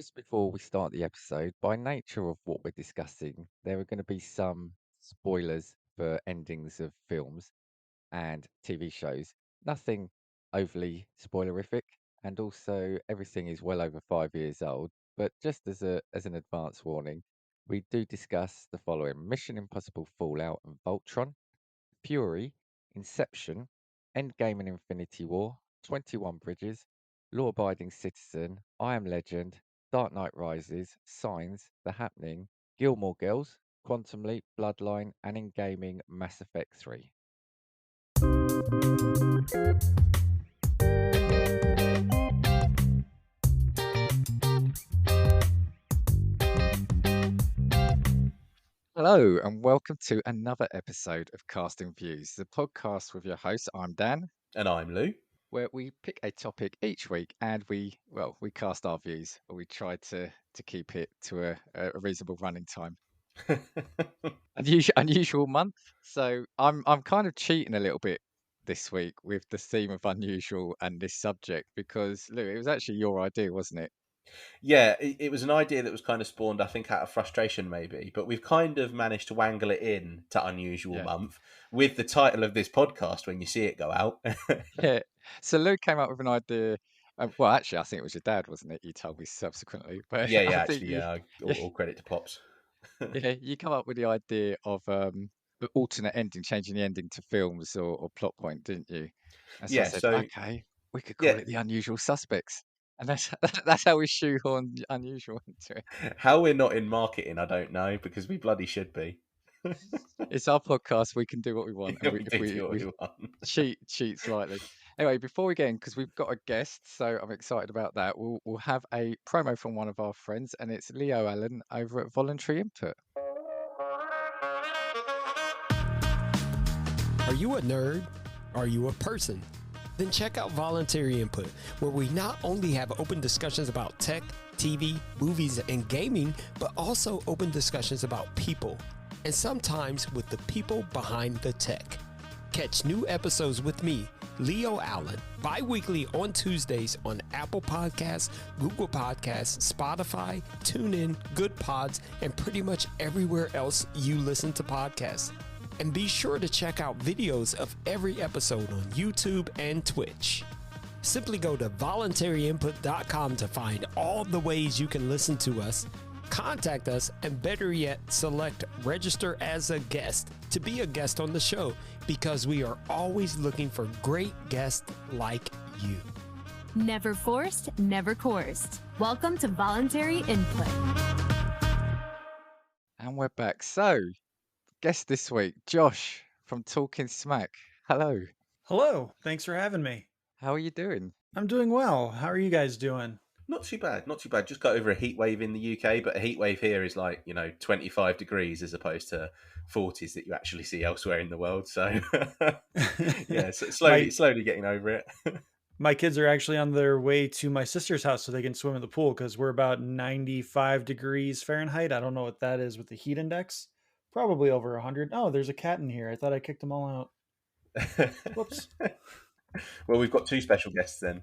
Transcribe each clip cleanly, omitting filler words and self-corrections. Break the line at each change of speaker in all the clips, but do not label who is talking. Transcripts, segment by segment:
Just before we start the episode, by nature of what we're discussing, there are going to be some spoilers for endings of films and TV shows. Nothing overly spoilerific, and also everything is well over 5 years old. But just as an advance warning, we do discuss the following: Mission Impossible Fallout and Voltron, Fury, Inception, Endgame and Infinity War, 21 Bridges, Law Abiding Citizen, I Am Legend, Dark Knight Rises, Signs, The Happening, Gilmore Girls, Quantum Leap, Bloodline, and in gaming, Mass Effect 3. Hello, and welcome to another episode of Casting Views, the podcast with your host. I'm Dan,
And I'm Lou.
where we pick a topic each week and we cast our views, or we try to keep it to a reasonable running time. Unusual month, so I'm kind of cheating a little bit this week with the theme of unusual and this subject because Lou, it was actually your idea, wasn't it?
Yeah, it was an idea that was kind of spawned, I think, out of frustration, maybe. But we've kind of managed to wangle it in to Unusual
Yeah.
Month with the title of this podcast when you see it go out.
Yeah. So Lou came up with an idea. Well, actually, I think it was your dad, wasn't it? You told me subsequently, but
Yeah,
I
yeah,
think
actually,
you,
yeah.
yeah,
All credit to Pops.
yeah, you come up with the idea of the alternate ending, changing the ending to films or plot point, didn't you? And so I
Yeah,
said,
so,
okay, we could
yeah,
call it the Unusual Suspects, and that's that's how we shoehorn unusual into it.
how we're not in marketing, I don't know, because we bloody should be.
It's our podcast; we can do what we want, and
Yeah, we do do what
we
we want.
cheat slightly. Anyway, before we get in, because we've got a guest, so I'm excited about that. We'll have a promo from one of our friends, and it's Leo Allen over at Voluntary Input.
Are you a nerd? Are you a person? Then check out Voluntary Input, where we not only have open discussions about tech, TV, movies, and gaming, but also open discussions about people, and sometimes with the people behind the tech. Catch new episodes with me, Leo Allen, bi-weekly on Tuesdays on Apple Podcasts, Google Podcasts, Spotify, TuneIn, Good Pods, and pretty much everywhere else you listen to podcasts. And be sure to check out videos of every episode on YouTube and Twitch. Simply go to voluntaryinput.com to find all the ways you can listen to us, contact us, and better yet, select register as a guest to be a guest on the show, because we are always looking for great guests like you.
Never forced, never coerced. Welcome to Voluntary Input.
And we're back. So, guest this week, Josh from Talking Smac. Hello.
Hello, thanks for having me.
How are you doing?
I'm doing well. How are you guys doing?
Not too bad, not too bad. Just got over a heat wave in the UK, but a heat wave here is like, 25 degrees as opposed to 40s that you actually see elsewhere in the world. So, yeah, so
my,
slowly getting over it.
my kids are actually on their way to my sister's house so they can swim in the pool because we're about 95 degrees Fahrenheit. I don't know what that is with the heat index. Probably over 100. Oh, there's a cat in here. I thought I kicked them all out. Whoops.
Well, we've got two special guests then.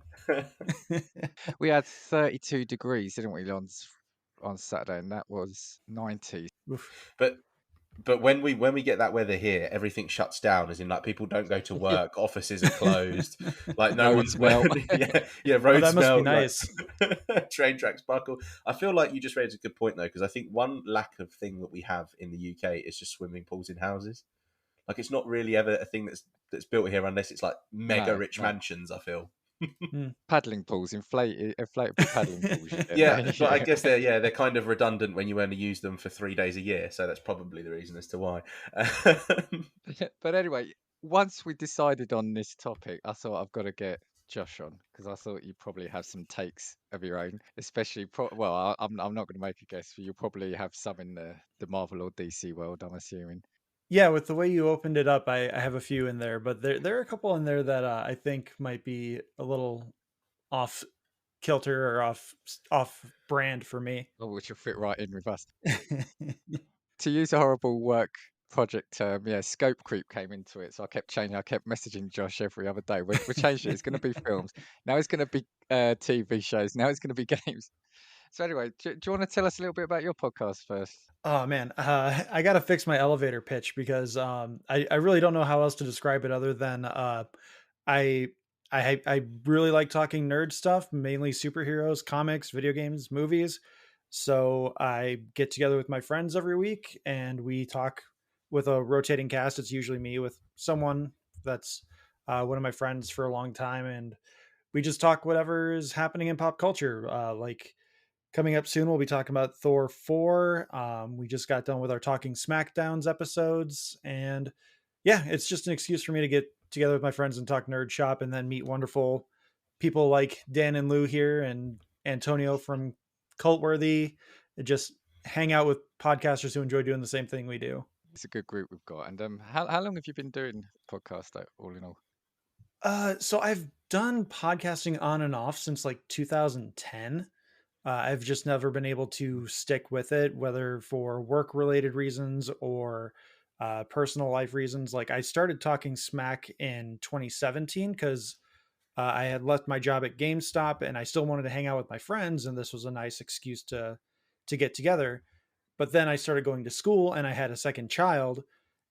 We had 32 degrees, didn't we, on Saturday, and that was 90.
Oof.
But when we get that weather here, everything shuts down. As in, like, people don't go to work, offices are closed, like no
Roads
one's
melt.
yeah,
Oh,
roads
that must be
melt,
nice.
like, train tracks buckle. I feel like you just raised a good point though, because I think one lack of thing that we have in the UK is just swimming pools in houses. Like, it's not really ever a thing that's built here unless it's like mega rich
No.
mansions, I feel.
Paddling pools, inflatable paddling pools.
Yeah, but I guess they're kind of redundant when you only use them for 3 days a year, so that's probably the reason as to why.
But anyway, once we decided on this topic, I thought I've got to get Josh on because I thought you probably have some takes of your own, especially I'm not going to make a guess, but you'll probably have some in the Marvel or DC world, I'm assuming.
Yeah, with the way you opened it up, I have a few in there, but there are a couple in there that I think might be a little off kilter or off brand for me.
Oh, which will fit right in with us. To use a horrible work project term, yeah, scope creep came into it. So I kept changing. I kept messaging Josh every other day. We're changing it. It's going to be films. Now it's going to be TV shows. Now it's going to be games. So anyway, do you want to tell us a little bit about your podcast first?
Oh man, I gotta fix my elevator pitch because I really don't know how else to describe it other than I I really like talking nerd stuff, mainly superheroes, comics, video games, movies. So I get together with my friends every week and we talk with a rotating cast. It's usually me with someone that's one of my friends for a long time, and we just talk whatever is happening in pop culture. Like coming up soon, we'll be talking about Thor 4. We just got done with our Talking Smackdowns episodes. And yeah, it's just an excuse for me to get together with my friends and talk nerd shop and then meet wonderful people like Dan and Lou here and Antonio from Cultworthy. And just hang out with podcasters who enjoy doing the same thing we do.
It's a good group we've got. And how long have you been doing podcast all in all?
So I've done podcasting on and off since like 2010. I've just never been able to stick with it, whether for work related reasons or personal life reasons. Like I started talking smack in 2017 because I had left my job at GameStop and I still wanted to hang out with my friends, and this was a nice excuse to get together. But then I started going to school and I had a second child,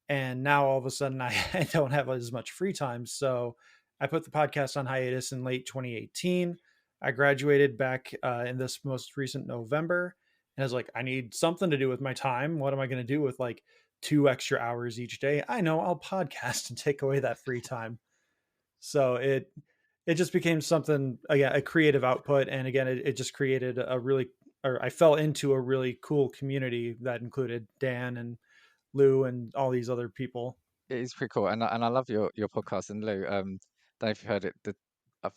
and now all of a sudden I don't have as much free time. So I put the podcast on hiatus in late 2018. I graduated back in this most recent November, and I was like, I need something to do with my time. What am I going to do with like 2 extra hours each day? I know, I'll podcast and take away that free time. So it just became something, again, a creative output, and again, it just created a really, or I fell into a really cool community that included Dan and Lou and all these other people.
It is pretty cool, and I love your podcast. And Lou, don't know if you've heard it.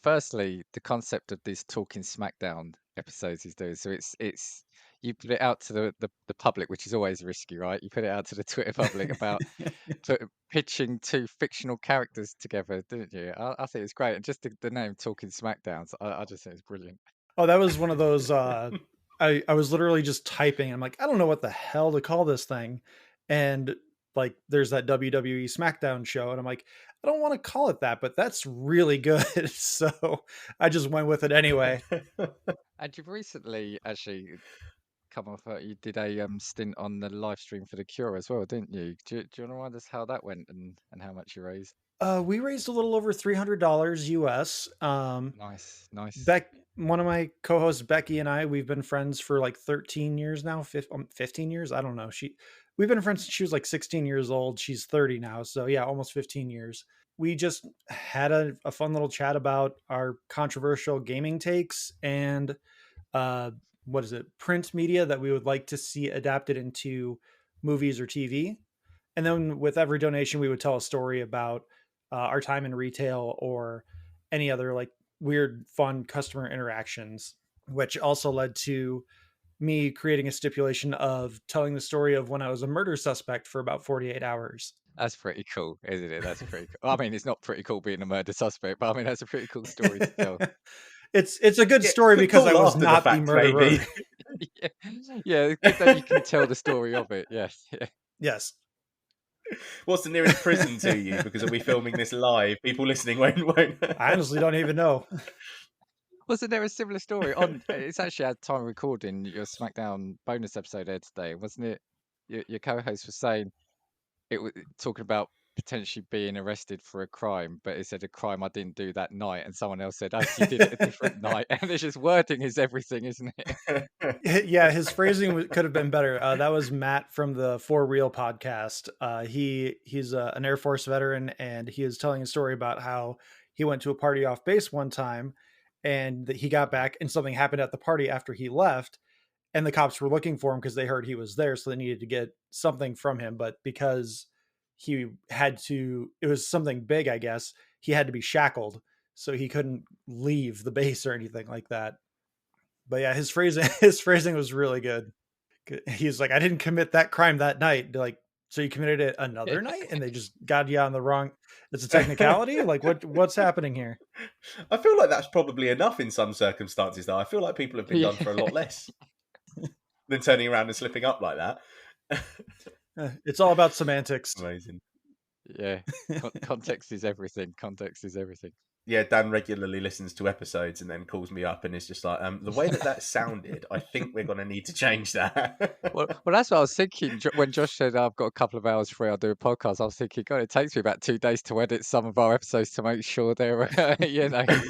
Firstly, the concept of these Talking Smackdown episodes he's doing. So it's you put it out to the public, which is always risky, right? You put it out to the Twitter public about pitching two fictional characters together, didn't you? I think it's great, and just the name Talking Smackdowns, I just think it's brilliant.
Oh, that was one of those. I was literally just typing. I'm like, I don't know what the hell to call this thing, and like, there's that WWE SmackDown show, and I'm like, I don't want to call it that, but that's really good. So I just went with it anyway.
And you've recently actually come off. You did a stint on the live stream for The Cure as well, didn't you? Do you want to remind us how that went and how much you raised?
We raised a little over $300 US.
Nice, nice.
One of my co-hosts, Becky, and I, we've been friends for like 13 years now, 15 years. I don't know. We've been friends since she was like 16 years old. She's 30 now. So yeah, almost 15 years. We just had a fun little chat about our controversial gaming takes and print media that we would like to see adapted into movies or TV. And then with every donation, we would tell a story about our time in retail or any other like weird, fun customer interactions, which also led to me creating a stipulation of telling the story of when I was a murder suspect for about 48 hours.
That's pretty cool, isn't it? That's pretty cool. I mean, it's not pretty cool being a murder suspect, but I mean, that's a pretty cool story to tell.
It's a good story because I was not the murderer.
Yeah, good that you can tell the story of it. Yes, yeah.
Yes.
What's the nearest prison to you? Because are we filming this live? People listening won't.
I honestly don't even know.
Wasn't there a similar story on? It's actually at time of recording your SmackDown bonus episode there today, wasn't it? Your co-host was saying it was talking about potentially being arrested for a crime, but it said a crime I didn't do that night, and someone else said actually did it a different night. And it's just wording is everything, isn't it?
Yeah, his phrasing could have been better. That was Matt from the For Real podcast. He's an Air Force veteran, and he was telling a story about how he went to a party off base one time, and he got back, and something happened at the party after he left, and the cops were looking for him because they heard he was there, so they needed to get something from him. But because he had to, it was something big, I guess, he had to be shackled, so he couldn't leave the base or anything like that. But yeah, his phrasing was really good. He's like, I didn't commit that crime that night. Like, so you committed it another night and they just got you on the wrong, it's a technicality? Like what's happening here?
I feel like that's probably enough in some circumstances, though. I feel like people have been done for a lot less than turning around and slipping up like that.
It's all about semantics.
Amazing.
Yeah. Context is everything. Context is everything.
Yeah, Dan regularly listens to episodes and then calls me up and is just like, the way that sounded, I think we're going to need to change that.
Well, that's what I was thinking when Josh said I've got a couple of hours free. I'll do a podcast. I was thinking, God, it takes me about 2 days to edit some of our episodes to make sure they're,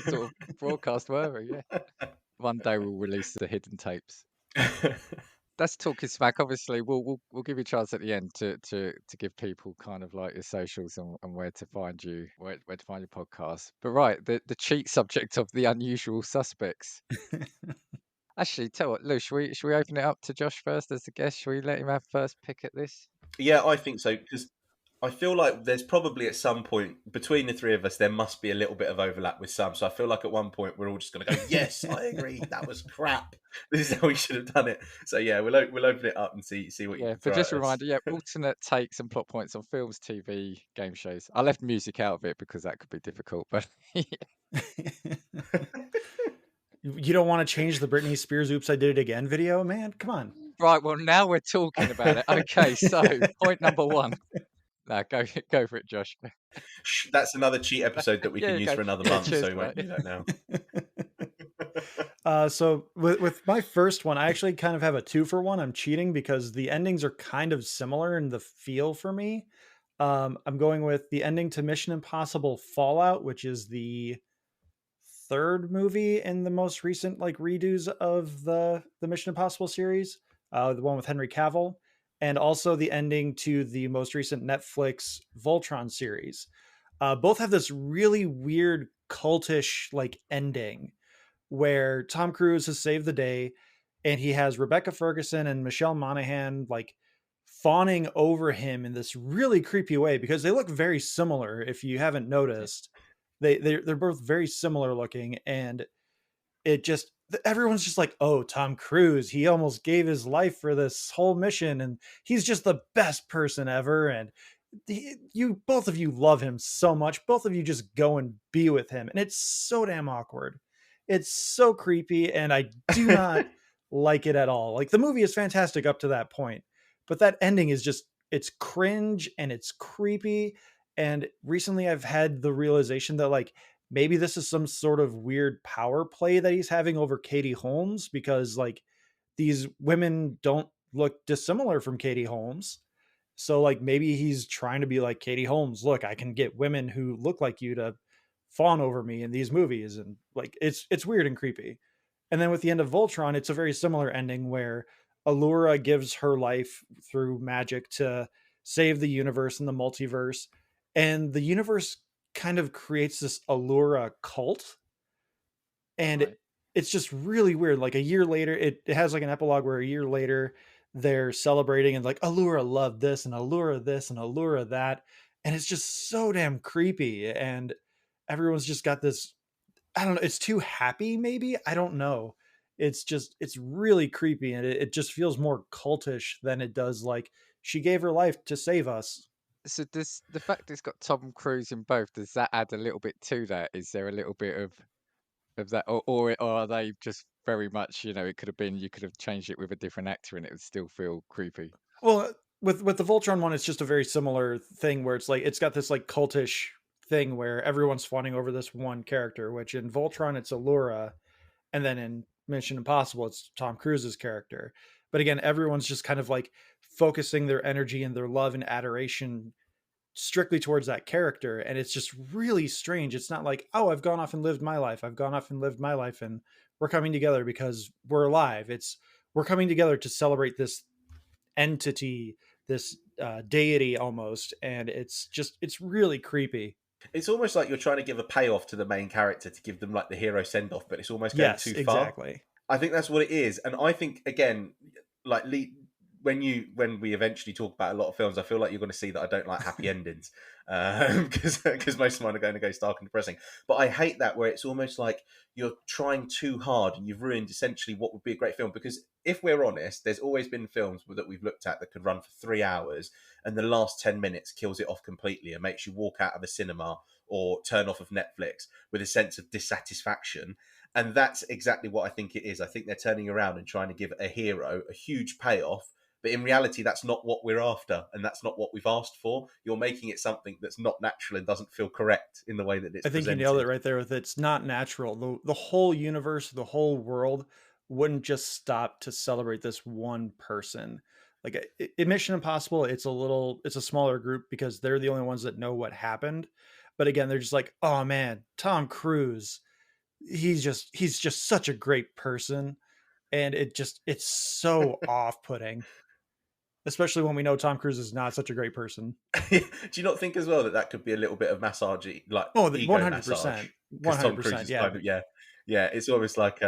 sort of broadcast worthy. Yeah, one day we'll release the hidden tapes. That's Talking Smac. Obviously, we'll give you a chance at the end to give people kind of like your socials and where to find you, where to find your podcast. But right, the cheat subject of the unusual suspects. Actually, tell what, Lou, should we open it up to Josh first as the guest? Should we let him have first pick at this?
Yeah, I think so, because I feel like there's probably at some point between the three of us, there must be a little bit of overlap with some. So I feel like at one point we're all just going to go, yes, I agree, that was crap. This is how we should have done it. So yeah, we'll open it up and see what you
Yeah,
can
but
throw
just
at
a
us.
reminder, alternate takes and plot points on films, TV, game shows. I left music out of it because that could be difficult, but
You don't want to change the Britney Spears "Oops, I Did It Again" video, man? Come on.
right. Well, now we're talking about it. Okay, so point number one. Now go for it, Josh.
That's another cheat episode that we can use
okay.
for another
Yeah,
month,
cheers,
so we won't
mate.
do that now.
So with my first one, I actually kind of have a 2-for-1. I'm cheating because the endings are kind of similar in the feel for me. I'm going with the ending to Mission Impossible Fallout, which is the third movie in the most recent like redos of the Mission Impossible series, the one with Henry Cavill, and also the ending to the most recent Netflix Voltron series. Both have this really weird cultish like ending where Tom Cruise has saved the day and he has Rebecca Ferguson and Michelle Monaghan like fawning over him in this really creepy way because they look very similar. If you haven't noticed, they're both very similar looking, and it just everyone's just like, oh, Tom Cruise, he almost gave his life for this whole mission and he's just the best person ever. And you both of you love him so much, both of you just go and be with him, and it's so damn awkward, it's so creepy, and I do not like it at all. Like the movie is fantastic up to that point, but that ending is just, it's cringe and it's creepy. And recently I've had the realization that like maybe this is some sort of weird power play that he's having over Katie Holmes, because like these women don't look dissimilar from Katie Holmes. So like maybe he's trying to be like, Katie Holmes, look, I can get women who look like you to fawn over me in these movies, and like it's weird and creepy. And then with the end of Voltron, it's a very similar ending where Allura gives her life through magic to save the universe and the multiverse, and the universe kind of creates this Allura cult, and
Right.
it's just really weird. Like a year later, it has like an epilogue where a year later they're celebrating and like Allura loved this and Allura this and Allura that, and it's just so damn creepy. And everyone's just got this, I don't know, it's too happy maybe, I don't know. It's just, it's really creepy, and it just feels more cultish than it does like she gave her life to save us.
So does the fact it's got Tom Cruise in both, does that add a little bit to that? Is there a little bit of that, or are they just very much, it could have been, you could have changed it with a different actor and it would still feel creepy?
Well, with the Voltron one, it's just a very similar thing where it's like it's got this like cultish thing where everyone's fawning over this one character, which in Voltron it's Allura, and then in Mission Impossible it's Tom Cruise's character. But again, everyone's just kind of like focusing their energy and their love and adoration strictly towards that character, and it's just really strange. It's not like, oh, I've gone off and lived my life. I've gone off and lived my life and we're coming together because we're alive. It's we're coming together to celebrate this entity, this deity almost, and it's just it's really creepy.
It's almost like you're trying to give a payoff to the main character to give them like the hero send off, but it's almost going
Yes,
too far.
exactly.
I think that's what it is, and I think again, like when we eventually talk about a lot of films, I feel like you're going to see that I don't like happy endings, because most of mine are going to go stark and depressing. But I hate that where it's almost like you're trying too hard and you've ruined essentially what would be a great film. Because if we're honest, there's always been films that we've looked at that could run for 3 hours, and the last 10 minutes kills it off completely and makes you walk out of the cinema or turn off of Netflix with a sense of dissatisfaction. And that's exactly what I think it is. I think they're turning around and trying to give a hero a huge payoff, But in reality, that's not what we're after, and that's not what we've asked for. You're making it something that's not natural and doesn't feel correct in the way that it's
I think you nailed it
presented.
right there with it's not natural. The whole universe, the whole world wouldn't just stop to celebrate this one person. Like in Mission Impossible, it's a smaller group because they're the only ones that know what happened. But again, they're just like, oh man, Tom Cruise, he's just such a great person. And it's so off-putting, especially when we know Tom Cruise is not such a great person.
Do you not think as well that that could be a little bit of massage, like
Oh,
ego massage?
100%.
Because Tom Cruise
100%.
is
Yeah.
kind of yeah. It's almost like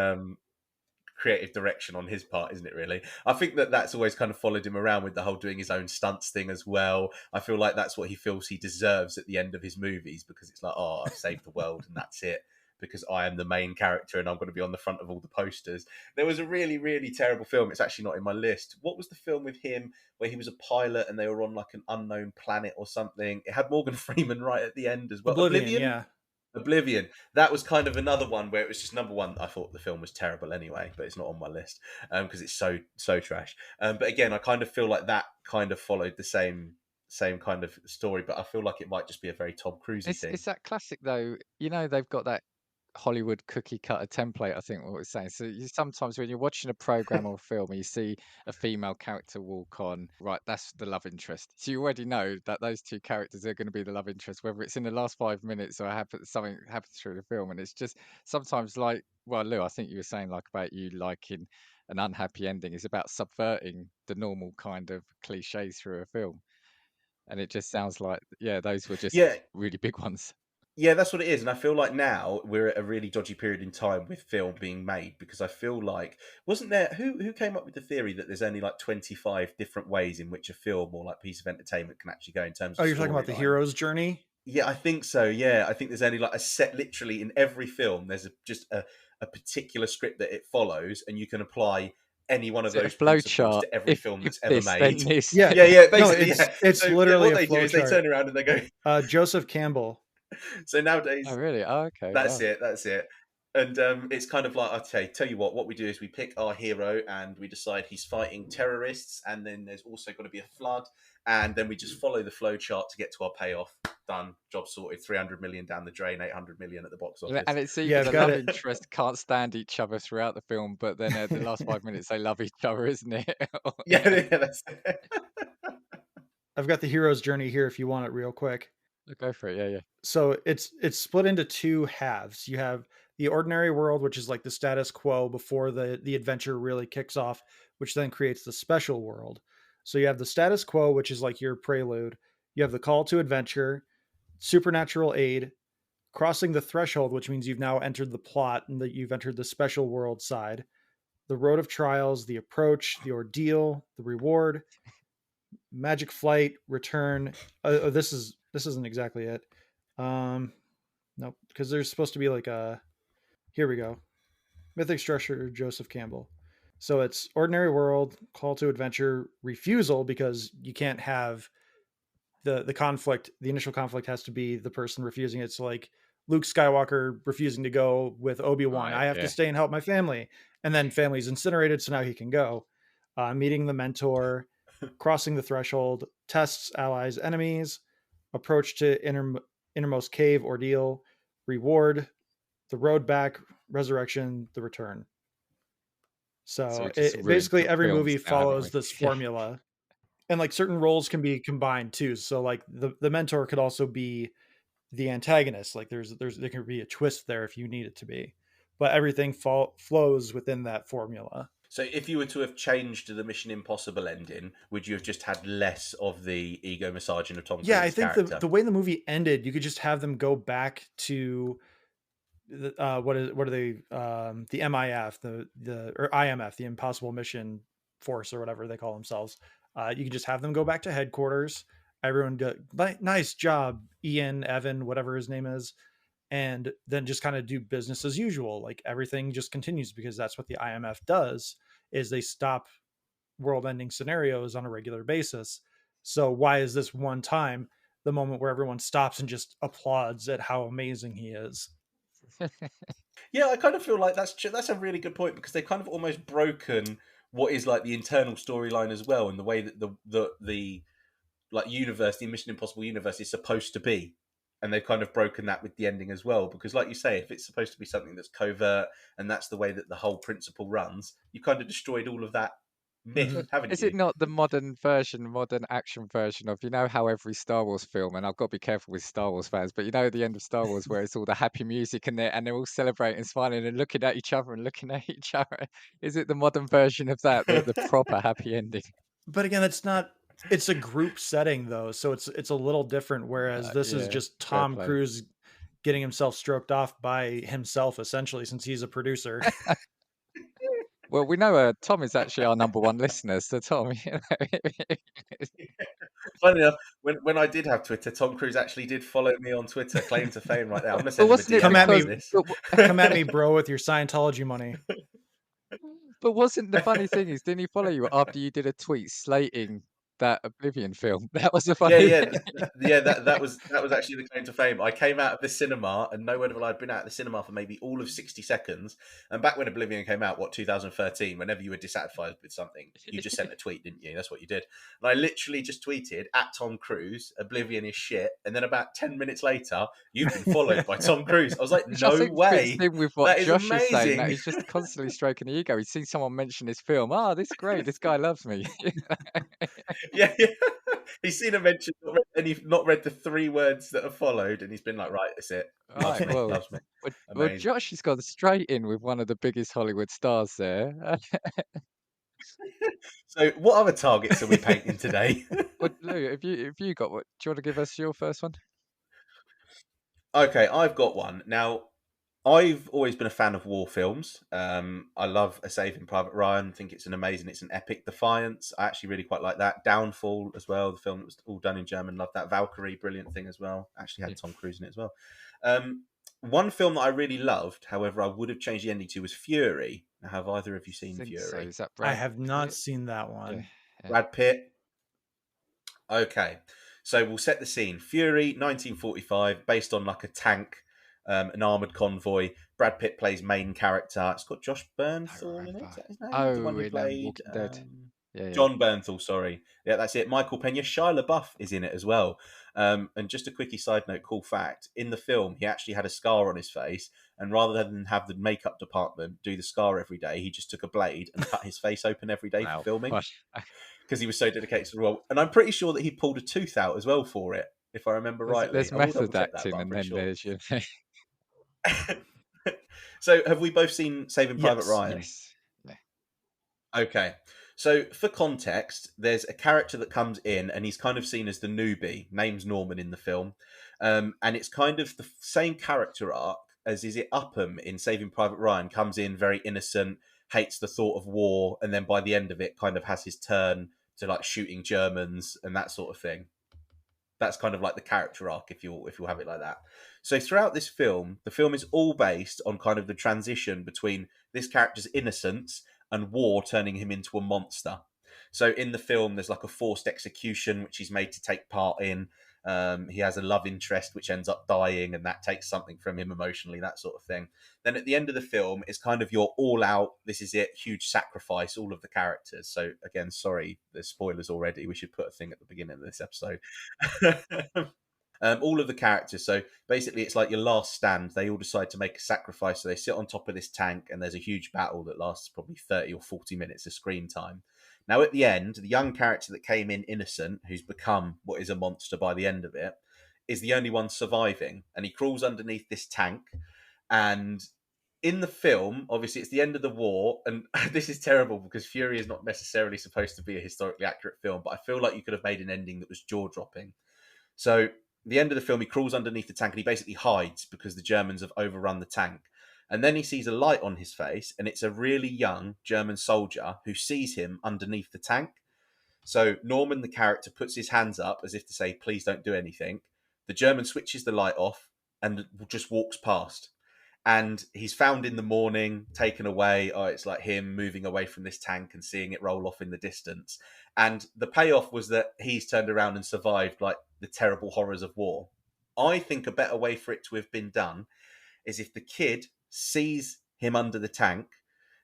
creative direction on his part, isn't it? Really, I think that that's always kind of followed him around with the whole doing his own stunts thing as well. I feel like that's what he feels he deserves at the end of his movies, because it's like, oh, I've saved the world and that's it, because I am the main character and I'm going to be on the front of all the posters. There was a really, really terrible film. It's actually not in my list. What was the film with him where he was a pilot and they were on like an unknown planet or something? It had Morgan Freeman right at the end as well.
Oblivion, yeah.
Oblivion. That was kind of another one where it was just number one. I thought the film was terrible anyway, but it's not on my list because it's so trash. But again, I kind of feel like that kind of followed the same kind of story, but I feel like it might just be a very Tom Cruisey thing.
It's that classic though. You know, they've got that Hollywood cookie cutter template, I think what we're saying. So you sometimes when you're watching a program or a film and you see a female character walk on, right, that's the love interest. So you already know that those two characters are going to be the love interest, whether it's in the last 5 minutes or something happens through the film. And it's just sometimes like, well, Lou, I think you were saying like about you liking an unhappy ending is about subverting the normal kind of cliches through a film. And it just sounds like, yeah, those were just
Yeah,
really big ones.
yeah, that's what it is. And I feel like now we're at a really dodgy period in time with film being made, because I feel like, wasn't there, who came up with the theory that there's only like 25 different ways in which a film or like piece of entertainment can actually go in terms
Oh,
of
you're talking about the
storyline?
hero's journey?
Yeah, I think so. Yeah, I think there's only like a set, literally in every film, there's just a particular script that it follows, and you can apply any one of
Is it a
those
flow
principles
chart?
to every film
If
that's ever
this, then
made.
this.
Yeah.
Yeah,
No,
basically.
it's
So,
literally
what
a
they do
flow
is they
chart.
turn around and they go.
Joseph Campbell.
So nowadays,
Oh, really? Oh, okay.
that's
Wow.
it. That's it. And it's kind of like, okay, tell you what we do is we pick our hero and we decide he's fighting terrorists, and then there's also got to be a flood, and then we just follow the flow chart to get to our payoff. Done, job sorted. 300 million down the drain, 800 million at the box office.
And it's even
Yeah,
the
got
love
it.
interest can't stand each other throughout the film, but then the last 5 minutes they love each other, isn't it?
Yeah, that's it.
I've got the hero's journey here if you want it real quick.
Go for it. Yeah, yeah.
So it's split into two halves. You have the ordinary world, which is like the status quo before the adventure really kicks off, which then creates the special world. So you have the status quo, which is like your prelude. You have the call to adventure, supernatural aid, crossing the threshold, which means you've now entered the plot and that you've entered the special world side, the road of trials, the approach, the ordeal, the reward, magic flight, return. This isn't exactly it. Nope, because there's supposed to be like a. Here we go. Mythic structure, Joseph Campbell. So it's ordinary world, call to adventure, refusal, because you can't have the conflict. The initial conflict has to be the person refusing it. So like Luke Skywalker refusing to go with Obi-Wan.
Right.
I have
Yeah.
to stay and help my family, and then family's incinerated, so now he can go. Meeting the mentor, crossing the threshold, tests allies, enemies, approach to innermost cave, ordeal, reward, the road back, resurrection, the return.
So
So
we just ruined
basically
the
every
films
movie
now, haven't
follows
we?
this
Yeah.
formula, and like certain roles can be combined too. So like the mentor could also be the antagonist. Like there can be a twist there if you need it to be, but everything flows within that formula.
So if you were to have changed the Mission Impossible ending, would you have just had less of the ego massaging of Tom Cruise's
Yeah, I think
character?
the way the movie ended, you could just have them go back to what are they the MIF or IMF, the Impossible Mission Force or whatever they call themselves. You can just have them go back to headquarters. Everyone go, nice job, Ian, Evan, whatever his name is, and then just kind of do business as usual. Like everything just continues because that's what the IMF does. Is they stop world-ending scenarios on a regular basis. So why is this one time the moment where everyone stops and just applauds at how amazing he is?
Yeah, I kind of feel like that's a really good point, because they've kind of almost broken what is like the internal storyline as well, and the way that the like universe, the Mission Impossible universe, is supposed to be. And they've kind of broken that with the ending as well, because like you say, if it's supposed to be something that's covert and that's the way that the whole principle runs, you kind of destroyed all of that myth,
Mhm.
haven't
Is it
you?
not the modern version, modern action version of, you know, how every Star Wars film, and I've got to be careful with Star Wars fans, but you know, at the end of Star Wars where it's all the happy music and they're all celebrating, smiling and looking at each other and looking at each other. Is it the modern version of that, the proper happy ending?
But again, it's not. It's a group setting though, so it's a little different. Whereas this is
Yeah,
just
fair
Tom
play.
Cruise getting himself stroked off by himself, essentially, since he's a producer.
Well, we know Tom is actually our number one listener, so Tom, you know,
Funny enough, when I did have Twitter, Tom Cruise actually did follow me on Twitter, claim to fame right there. I'm going to
but
send him a
wasn't it
DM
Come at
after
me,
because,
this.
come at me, bro, with your Scientology money.
but wasn't the funny thing is, didn't he follow you after you did a tweet slating that Oblivion film? That was the
Yeah,
funny
yeah,
thing.
yeah. That was actually the claim to fame. I came out of the cinema, and no word of a lie, I'd been out of the cinema for maybe all of 60 seconds. And back when Oblivion came out, what 2013, whenever you were dissatisfied with something, you just sent a tweet, didn't you? That's what you did. And I literally just tweeted at Tom Cruise, "Oblivion is shit." And then about 10 minutes later, you've been followed by Tom Cruise. I was like,
Which I
no
think fits
way,
in with what
that is
Josh is saying, that
amazing.
he's just constantly stroking the ego. He's seen someone mention his film. Oh, this is great. This guy loves me.
Yeah, yeah. He's seen a mention, and he's not read the 3 words that have followed, and he's been like, right, that's it.
All right.
Loves me.
Well,
Amazing.
Josh has gone straight in with one of the biggest Hollywood stars there.
So, what other targets are we painting today?
Well, Lou, if you got what? Do you want to give us your first one?
Okay, I've got one. Now, I've always been a fan of war films. I love A Saving Private Ryan. I think it's an epic. Defiance, I actually really quite like that. Downfall as well, the film that was all done in German. Love that. Valkyrie, brilliant thing as well. Actually
Yeah.
had Tom Cruise in it as well. One film that I really loved, however, I would have changed the ending to, was Fury. Now, have either of you
I
seen
think so.
Fury?
Is that
I
Brad
have not
Pitt?
seen that
Yeah.
one.
Yeah.
Brad Pitt. Okay, so we'll set the scene. Fury, 1945, based on like a tank, an armored convoy. Brad Pitt plays main character. It's got Josh
I
Bernthal in it.
remember.
Is that his name? The one
Oh,
who
in
played
Walking Dead. Yeah, yeah.
John Bernthal. Sorry, yeah, that's it. Michael Pena. Shia LaBeouf is in it as well. And just a quickie side note, cool fact: in the film, he actually had a scar on his face, and rather than have the makeup department do the scar every day, he just took a blade and cut his face open every day for
Wow.
filming,
Gosh.
because he was so dedicated to the role. And I'm pretty sure that he pulled a tooth out as well for it, if I remember rightly.
There's
I will double
method
check that, but
acting,
I'm
and
pretty
then
sure.
there's your
So, have we both seen Saving Private
Yes.
Ryan?
yes. Yeah.
Okay. So, for context, there's a character that comes in, and he's kind of seen as the newbie. Name's Norman in the film. And it's kind of the same character arc as is it Upham in Saving Private Ryan. Comes in very innocent, hates the thought of war, and then by the end of it, kind of has his turn to like shooting Germans and that sort of thing. That's kind of like the character arc, if you'll have it like that. So throughout this film, the film is all based on kind of the transition between this character's innocence and war turning him into a monster. So in the film, there's like a forced execution which he's made to take part in. He has a love interest which ends up dying, and that takes something from him emotionally, that sort of thing. Then at the end of the film, it's kind of your all out, this is it, huge sacrifice, all of the characters. So again, sorry, there's spoilers already. We should put a thing at the beginning of this episode. All of the characters. So basically, it's like your last stand. They all decide to make a sacrifice. So they sit on top of this tank, and there's a huge battle that lasts probably 30 or 40 minutes of screen time. Now, at the end, the young character that came in innocent, who's become what is a monster by the end of it, is the only one surviving. And he crawls underneath this tank. And in the film, obviously, it's the end of the war. And this is terrible because Fury is not necessarily supposed to be a historically accurate film, but I feel like you could have made an ending that was jaw dropping. So, the end of the film, he crawls underneath the tank and he basically hides because the Germans have overrun the tank. And then he sees a light on his face, and it's a really young German soldier who sees him underneath the tank. So Norman, the character, puts his hands up as if to say, please don't do anything. The German switches the light off and just walks past. And he's found in the morning, taken away. Oh, it's like him moving away from this tank and seeing it roll off in the distance. And the payoff was that he's turned around and survived like the terrible horrors of war. I think a better way for it to have been done is if the kid sees him under the tank,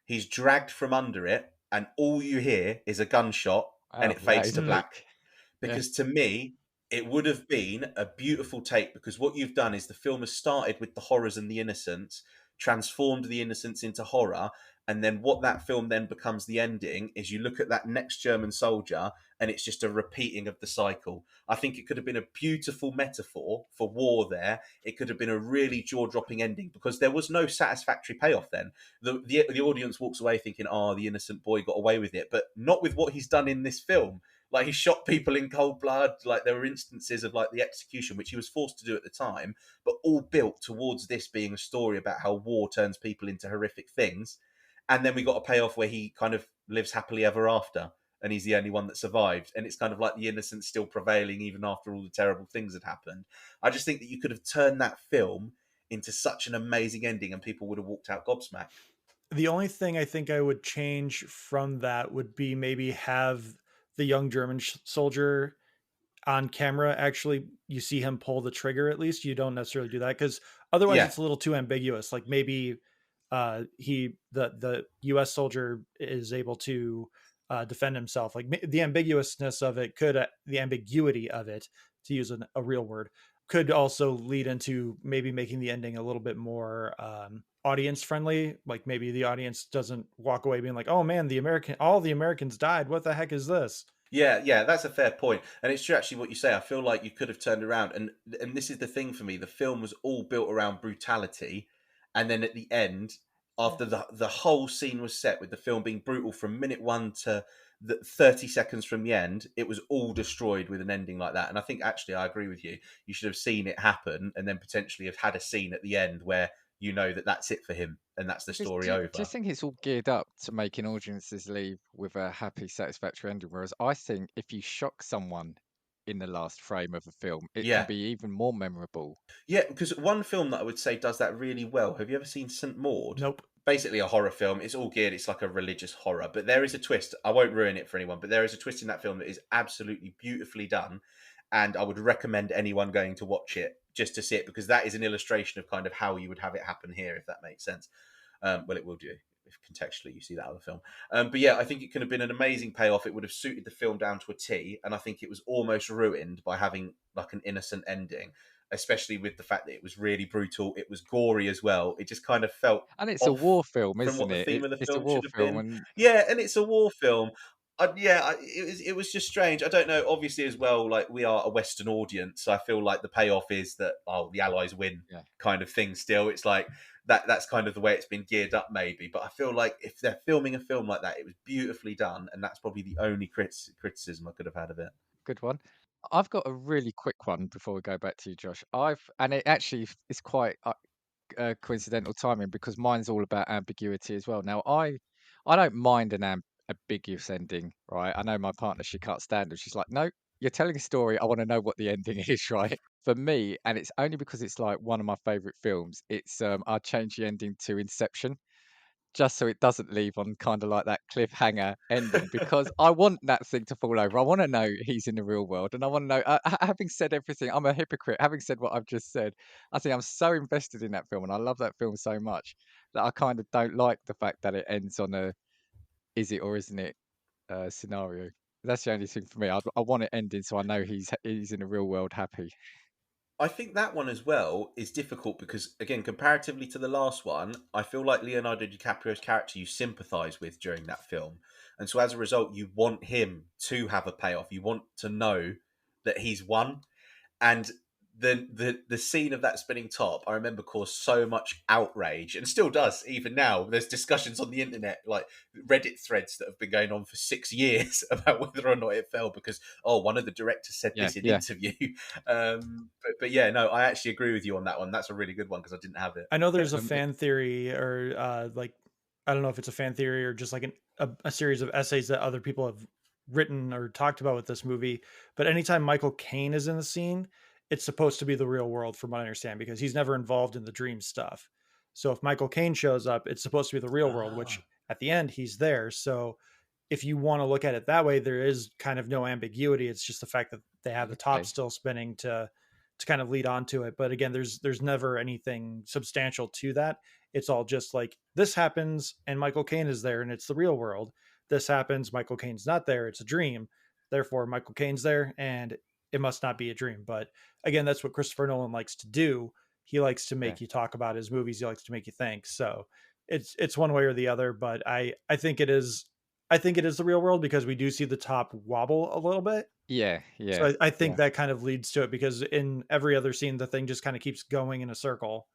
he's dragged from under it, and all you hear is a gunshot and
Oh,
it
that
fades
is
to
Mm.
black.
peak. Yeah.
Because to me, it would have been a beautiful take, because what you've done is the film has started with the horrors and the innocence, transformed the innocence into horror, and then what that film then becomes the ending is you look at that next German soldier and it's just a repeating of the cycle. I think it could have been a beautiful metaphor for war there. It could have been a really jaw-dropping ending, because there was no satisfactory payoff then. The audience walks away thinking, oh, the innocent boy got away with it, but not with what he's done in this film. Like, he shot people in cold blood. Like, there were instances of like the execution, which he was forced to do at the time, but all built towards this being a story about how war turns people into horrific things. And then we got a payoff where he kind of lives happily ever after, and he's the only one that survived. And it's kind of like the innocence still prevailing even after all the terrible things had happened. I just think that you could have turned that film into such an amazing ending, and people would have walked out gobsmacked.
The only thing I think I would change from that would be maybe have the young German soldier on camera. Actually, you see him pull the trigger. At least you don't necessarily do that, because otherwise
Yeah,
it's a little too ambiguous. Like maybe the US soldier is able to defend himself. Like the ambiguousness of it could the ambiguity of it, to use a real word, could also lead into maybe making the ending a little bit more audience friendly. Like maybe the audience doesn't walk away being like, oh man, all the Americans died, what the heck is this?
yeah, that's a fair point, and it's true actually what you say. I feel like you could have turned around, and this is the thing for me. The film was all built around brutality, and then at the end, after the whole scene was set with the film being brutal from minute one to the 30 seconds from the end, it was all destroyed with an ending like that. And I think actually I agree with you. You should have seen it happen, and then potentially have had a scene at the end where you know that that's it for him and that's the
Because
story
do you
over.
think it's all geared up to making audiences leave with a happy, satisfactory ending? Whereas I think if you shock someone in the last frame of a film, it can
Yeah,
be even more memorable.
yeah, because one film that I would say does that really well. Have you ever seen St. Maud?
Nope.
Basically, a horror film. It's all geared. It's like a religious horror, but there is a twist. I won't ruin it for anyone, but there is a twist in that film that is absolutely beautifully done, and I would recommend anyone going to watch it just to see it, because that is an illustration of kind of how you would have it happen here, if that makes sense. Well, it will do if contextually you see that other film. But yeah, I think it could have been an amazing payoff. It would have suited the film down to a T, and I think it was almost ruined by having like an innocent ending, especially with the fact that it was really brutal. It was gory as well. It just kind of felt
And it's a
off
war film,
from what
isn't
the
it?
theme of the
It's a
film
war
should have
film,
been.
and
Yeah, and it's a war film. It was just strange. I don't know. Obviously, as well, like, we are a Western audience, so I feel like the payoff is that, oh, the Allies win,
yeah,
kind of thing. Still, it's like that's kind of the way it's been geared up, maybe. But I feel like if they're filming a film like that, it was beautifully done, and that's probably the only criticism I could have had of it.
good one. I've got a really quick one before we go back to you, Josh. And it actually is quite coincidental timing because mine's all about ambiguity as well. Now, I don't mind an ambiguous ending, right? I know my partner, she can't stand it. She's like, no, you're telling a story. I want to know what the ending is, right? For me, and it's only because it's like one of my favorite films. It's I'd change the ending to Inception just so it doesn't leave on kind of like that cliffhanger ending because I want that thing to fall over. I want to know he's in the real world, and I want to know. Having said everything, I'm a hypocrite. Having said what I've just said, I think I'm so invested in that film, and I love that film so much that I kind of don't like the fact that it ends on a "is it or isn't it" scenario. That's the only thing for me. I want it ending so I know he's in the real world happy.
I think that one as well is difficult because, again, comparatively to the last one, I feel like Leonardo DiCaprio's character you sympathise with during that film. And so as a result, you want him to have a payoff. You want to know that he's won. And the scene of that spinning top, I remember, caused so much outrage, and still does even now. There's discussions on the internet, like Reddit threads that have been going on for 6 years about whether or not it fell because, oh, one of the directors said
Yeah,
this in
yeah.
interview. But yeah, no, I actually agree with you on that one. That's a really good one because I didn't have it.
I know there's a
It,
fan theory, or like, I don't know if it's a fan theory or just like a series of essays that other people have written or talked about with this movie. But anytime Michael Caine is in the scene, it's supposed to be the real world, from what I understand, because he's never involved in the dream stuff. So if Michael Caine shows up, it's supposed to be the real world, which
Ah,
at the end he's there. So if you want to look at it that way, there is kind of no ambiguity. It's just the fact that they have the top
okay.
still spinning to kind of lead on to it. But again, there's never anything substantial to that. It's all just like this happens and Michael Caine is there and it's the real world. this happens, Michael Caine's not there, it's a dream. Therefore, Michael Caine's there, and it must not be a dream. But again, that's what Christopher Nolan likes to do. He likes to
Yeah.
make you talk about his movies. He likes to make you think. So it's one way or the other. But I think it is. I think it is the real world because we do see the top wobble a little bit.
Yeah.
So
Yeah.
I think
Yeah.
that kind of leads to it because in every other scene, the thing just kind of keeps going in a circle.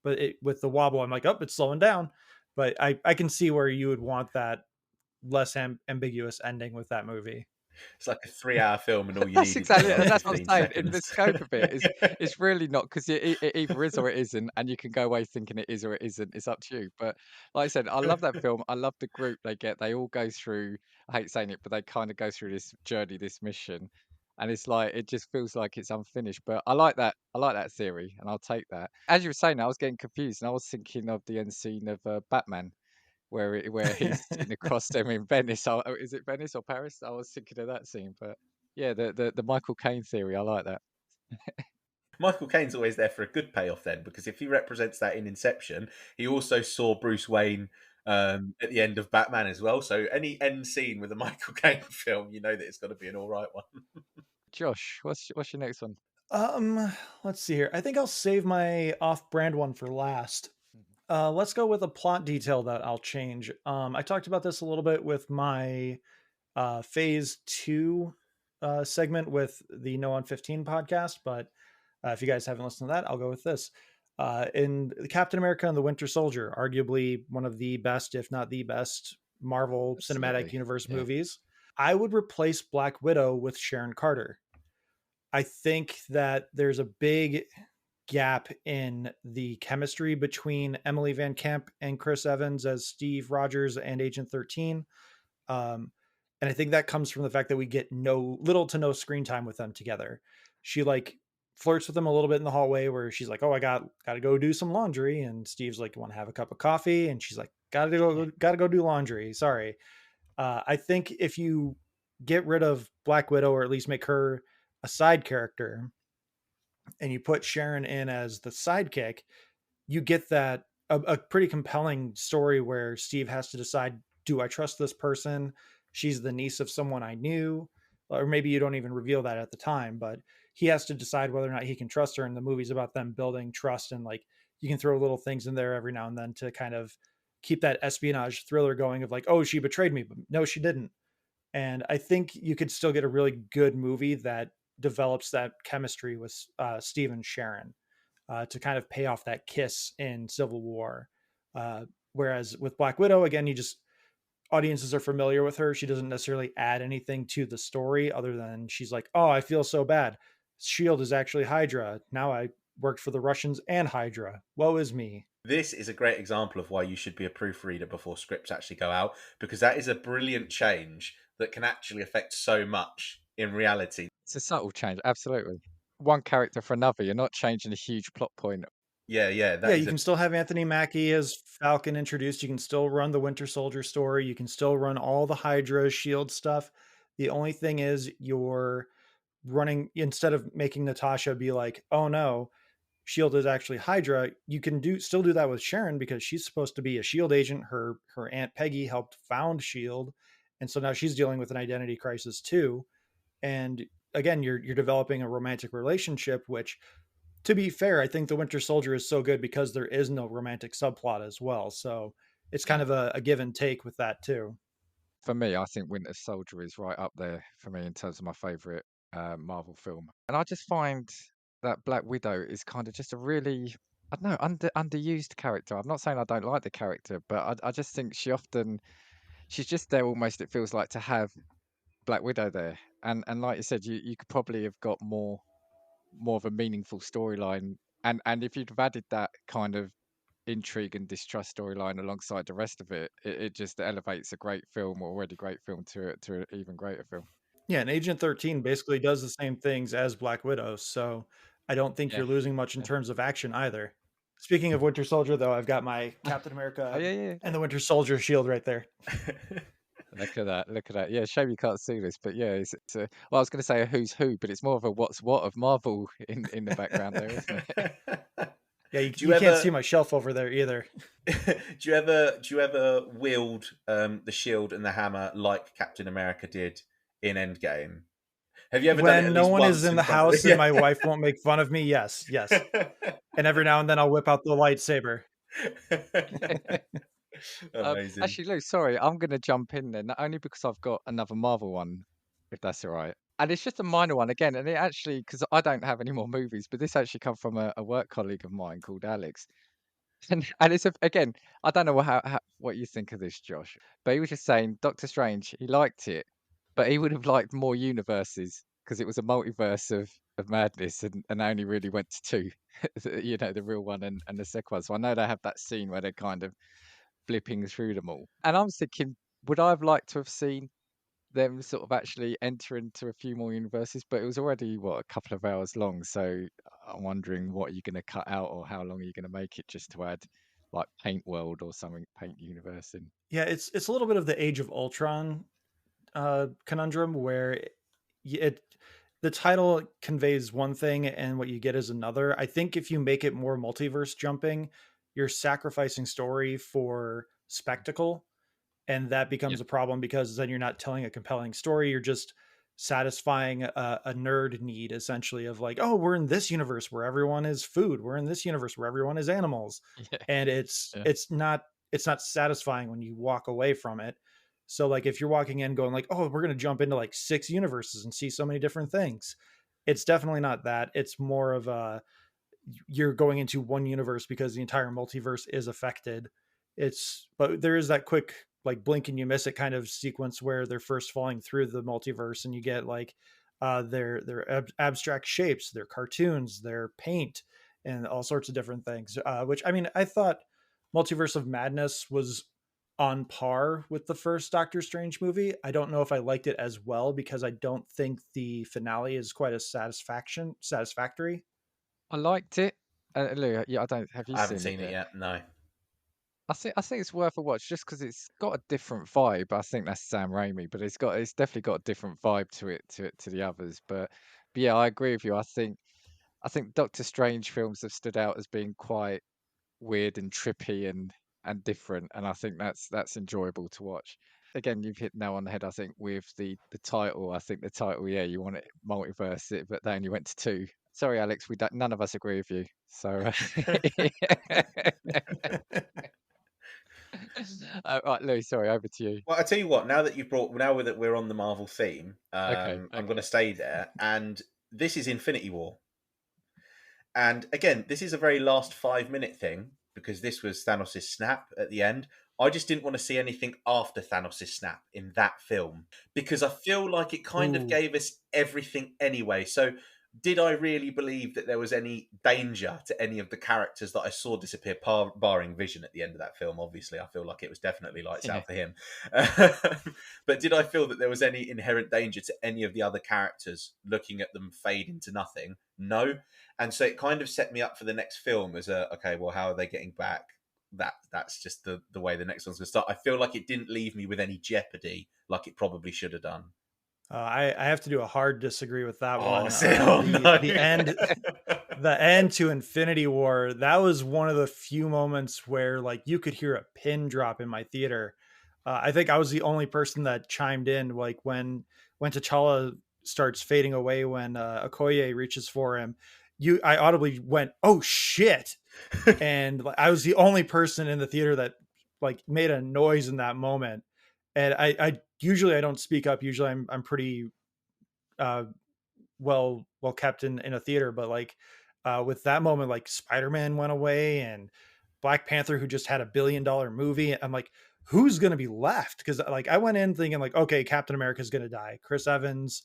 But with the wobble, I'm like, oh, it's slowing down. But I can see where you would want that less ambiguous ending with that movie.
It's like a 3-hour film, and all you
That's
need is
exactly it,
like
and that's what I'm
15
saying. In the
seconds.
scope of it, it's really not because it either is or it isn't, and you can go away thinking it is or it isn't. It's up to you. But like I said, I love that film. I love the group they get. They all go through. I hate saying it, but they kind of go through this journey, this mission, and it's like it just feels like it's unfinished. But I like that. I like that theory, and I'll take that. As you were saying, I was getting confused, and I was thinking of the end scene of Batman where he's sitting across them in Venice. Is it Venice or Paris? I was thinking of that scene, but yeah, the Michael Caine theory, I like that.
Michael Caine's always there for a good payoff then, because if he represents that in Inception, he also saw Bruce Wayne at the end of Batman as well. So any end scene with a Michael Caine film, you know that it's got to be an all right one.
Josh, what's your next one?
Let's see here. I think I'll save my off-brand one for last. Let's go with a plot detail that I'll change. I talked about this a little bit with my phase 2 segment with the No on 15 podcast, but if you guys haven't listened to that, I'll go with this. In Captain America and the Winter Soldier, arguably one of the best, if not the best, Marvel Cinematic
Absolutely.
Universe
Yeah.
movies, I would replace Black Widow with Sharon Carter. I think that there's a big gap in the chemistry between Emily Van Camp and Chris Evans as Steve Rogers and Agent 13. And I think that comes from the fact that we get little to no screen time with them together. She like flirts with them a little bit in the hallway where she's like, "Oh, I got to go do some laundry," and Steve's like, "Want to have a cup of coffee?" And she's like, got to go do laundry. Sorry. I think if you get rid of Black Widow or at least make her a side character and you put Sharon in as the sidekick, you get that a pretty compelling story where Steve has to decide, do I trust this person? She's the niece of someone I knew, or maybe you don't even reveal that at the time, but he has to decide whether or not he can trust her. And the movie's about them building trust, and like you can throw little things in there every now and then to kind of keep that espionage thriller going of like, oh, she betrayed me, but no, she didn't. And I think you could still get a really good movie that develops that chemistry with Steve and Sharon to kind of pay off that kiss in Civil War. Whereas with Black Widow, again, audiences are familiar with her. She doesn't necessarily add anything to the story other than she's like, oh, I feel so bad. Shield is actually Hydra. Now I worked for the Russians and Hydra. Woe is me.
This is a great example of why you should be a proofreader before scripts actually go out, because that is a brilliant change that can actually affect so much in reality.
It's a subtle change, absolutely. One character for another. You're not changing a huge plot point.
Yeah.
You can still have Anthony Mackie as Falcon introduced. You can still run the Winter Soldier story. You can still run all the Hydra Shield stuff. The only thing is you're running, instead of making Natasha be like, oh no, Shield is actually Hydra, you can still do that with Sharon because she's supposed to be a Shield agent. Her Aunt Peggy helped found Shield, and so now she's dealing with an identity crisis too. And again, you're developing a romantic relationship, which, to be fair, I think the Winter Soldier is so good because there is no romantic subplot as well. So it's kind of a give and take with that too.
For me, I think Winter Soldier is right up there for me in terms of my favorite Marvel film. And I just find that Black Widow is kind of just a really, I don't know, underused character. I'm not saying I don't like the character, but I just think she's just there almost, it feels like, to have Black Widow there. And like you said, you could probably have got more of a meaningful storyline. And if you'd have added that kind of intrigue and distrust storyline alongside the rest of it, it just elevates a great film, or already great film, to an even greater film.
Yeah, and Agent 13 basically does the same things as Black Widow, so I don't think
Yeah.
you're losing much in
Yeah.
terms of action either. Speaking of Winter Soldier, though, I've got my Captain America
Oh, yeah.
and the Winter Soldier shield right there.
Look at that. Yeah, shame you can't see this, but yeah, it's well, I was going to say a who's who, but it's more of a what's what of Marvel in the background there, isn't it?
Yeah, you,
Do you
you can't
ever
see my shelf over there either.
do you ever wield the shield and the hammer like Captain America did in Endgame? Have you ever done it
When
at
no
least
one is
once
in
in
the
front of
house and
yeah?
my wife won't make fun of me, yes, yes. And every now and then I'll whip out the lightsaber.
Amazing.
Actually, Lou, sorry, I'm going to jump in there, not only because I've got another Marvel one, if that's all right. And it's just a minor one again, and it actually, because I don't have any more movies, but this actually come from a work colleague of mine called Alex. And it's again, I don't know what you think of this, Josh, but he was just saying Doctor Strange, he liked it, but he would have liked more universes because it was a multiverse of madness, and I only really went to two, the real one and the second one. So I know they have that scene where they're kind of flipping through them all, and I was thinking, would I have liked to have seen them sort of actually enter into a few more universes? But it was already a couple of hours long, so I'm wondering what you're going to cut out or how long are you going to make it just to add like Paint World or something, Paint Universe in.
Yeah, it's a little bit of the Age of Ultron conundrum where it the title conveys one thing and what you get is another. I think if you make it more multiverse jumping, you're sacrificing story for spectacle, and that
Yeah,
becomes a problem because then you're not telling a compelling story. You're just satisfying a nerd need, essentially, of like, oh, we're in this universe where everyone is food, we're in this universe where everyone is animals,
yeah,
and it's
yeah.
it's not it's not satisfying when you walk away from it. So like if you're walking in going like, oh, we're going to jump into like 6 universes and see so many different things, it's definitely not that. It's more of a, you're going into one universe because the entire multiverse is affected. But there is that quick like blink and you miss it kind of sequence where they're first falling through the multiverse and you get like their abstract shapes, their cartoons, their paint, and all sorts of different things. Which I mean, I thought Multiverse of Madness was on par with the first Doctor Strange movie. I don't know if I liked it as well because I don't think the finale is quite as satisfactory.
I liked it. Lou, yeah, I don't. Have you
I haven't
seen it
seen it
yet?
yet. No.
I think it's worth a watch just because it's got a different vibe. I think that's Sam Raimi, but it's definitely got a different vibe to the others. But yeah, I agree with you. I think Doctor Strange films have stood out as being quite weird and trippy and different, and I think that's enjoyable to watch. Again, you've hit nail on the head. I think with the title, I think the title, yeah, you want it multiverse it, but they only went to two. Sorry, Alex, we don't, none of us agree with you. So, right, Lou, sorry, over to you.
Well, I tell you what. Now that we're on the Marvel theme,
Okay,
I'm going to
okay.
stay there. And this is Infinity War. And again, this is a very last 5 minute thing because this was Thanos' snap at the end. I just didn't want to see anything after Thanos' snap in that film because I feel like it kind of
Ooh.
gave us everything anyway. So, did I really believe that there was any danger to any of the characters that I saw disappear, barring Vision at the end of that film? Obviously, I feel like it was definitely lights
Yeah.
out for him. But did I feel that there was any inherent danger to any of the other characters looking at them fade into nothing? No. And so it kind of set me up for the next film as okay, well, how are they getting back? That's just the way the next one's going to start. I feel like it didn't leave me with any jeopardy like it probably should have done.
I have to do a hard disagree with that
Oh,
one.
oh no.
The end to Infinity War, that was one of the few moments where like you could hear a pin drop in my theater. I think I was the only person that chimed in like when T'Challa starts fading away when Okoye reaches for him. I audibly went, "Oh shit!" And like, I was the only person in the theater that like made a noise in that moment. And I usually I don't speak up. Usually I'm pretty uh, well kept in a theater, but like with that moment, like Spider-Man went away and Black Panther, who just had $1 billion movie. I'm like, who's gonna be left? Because like I went in thinking like, okay, Captain America's gonna die. Chris Evans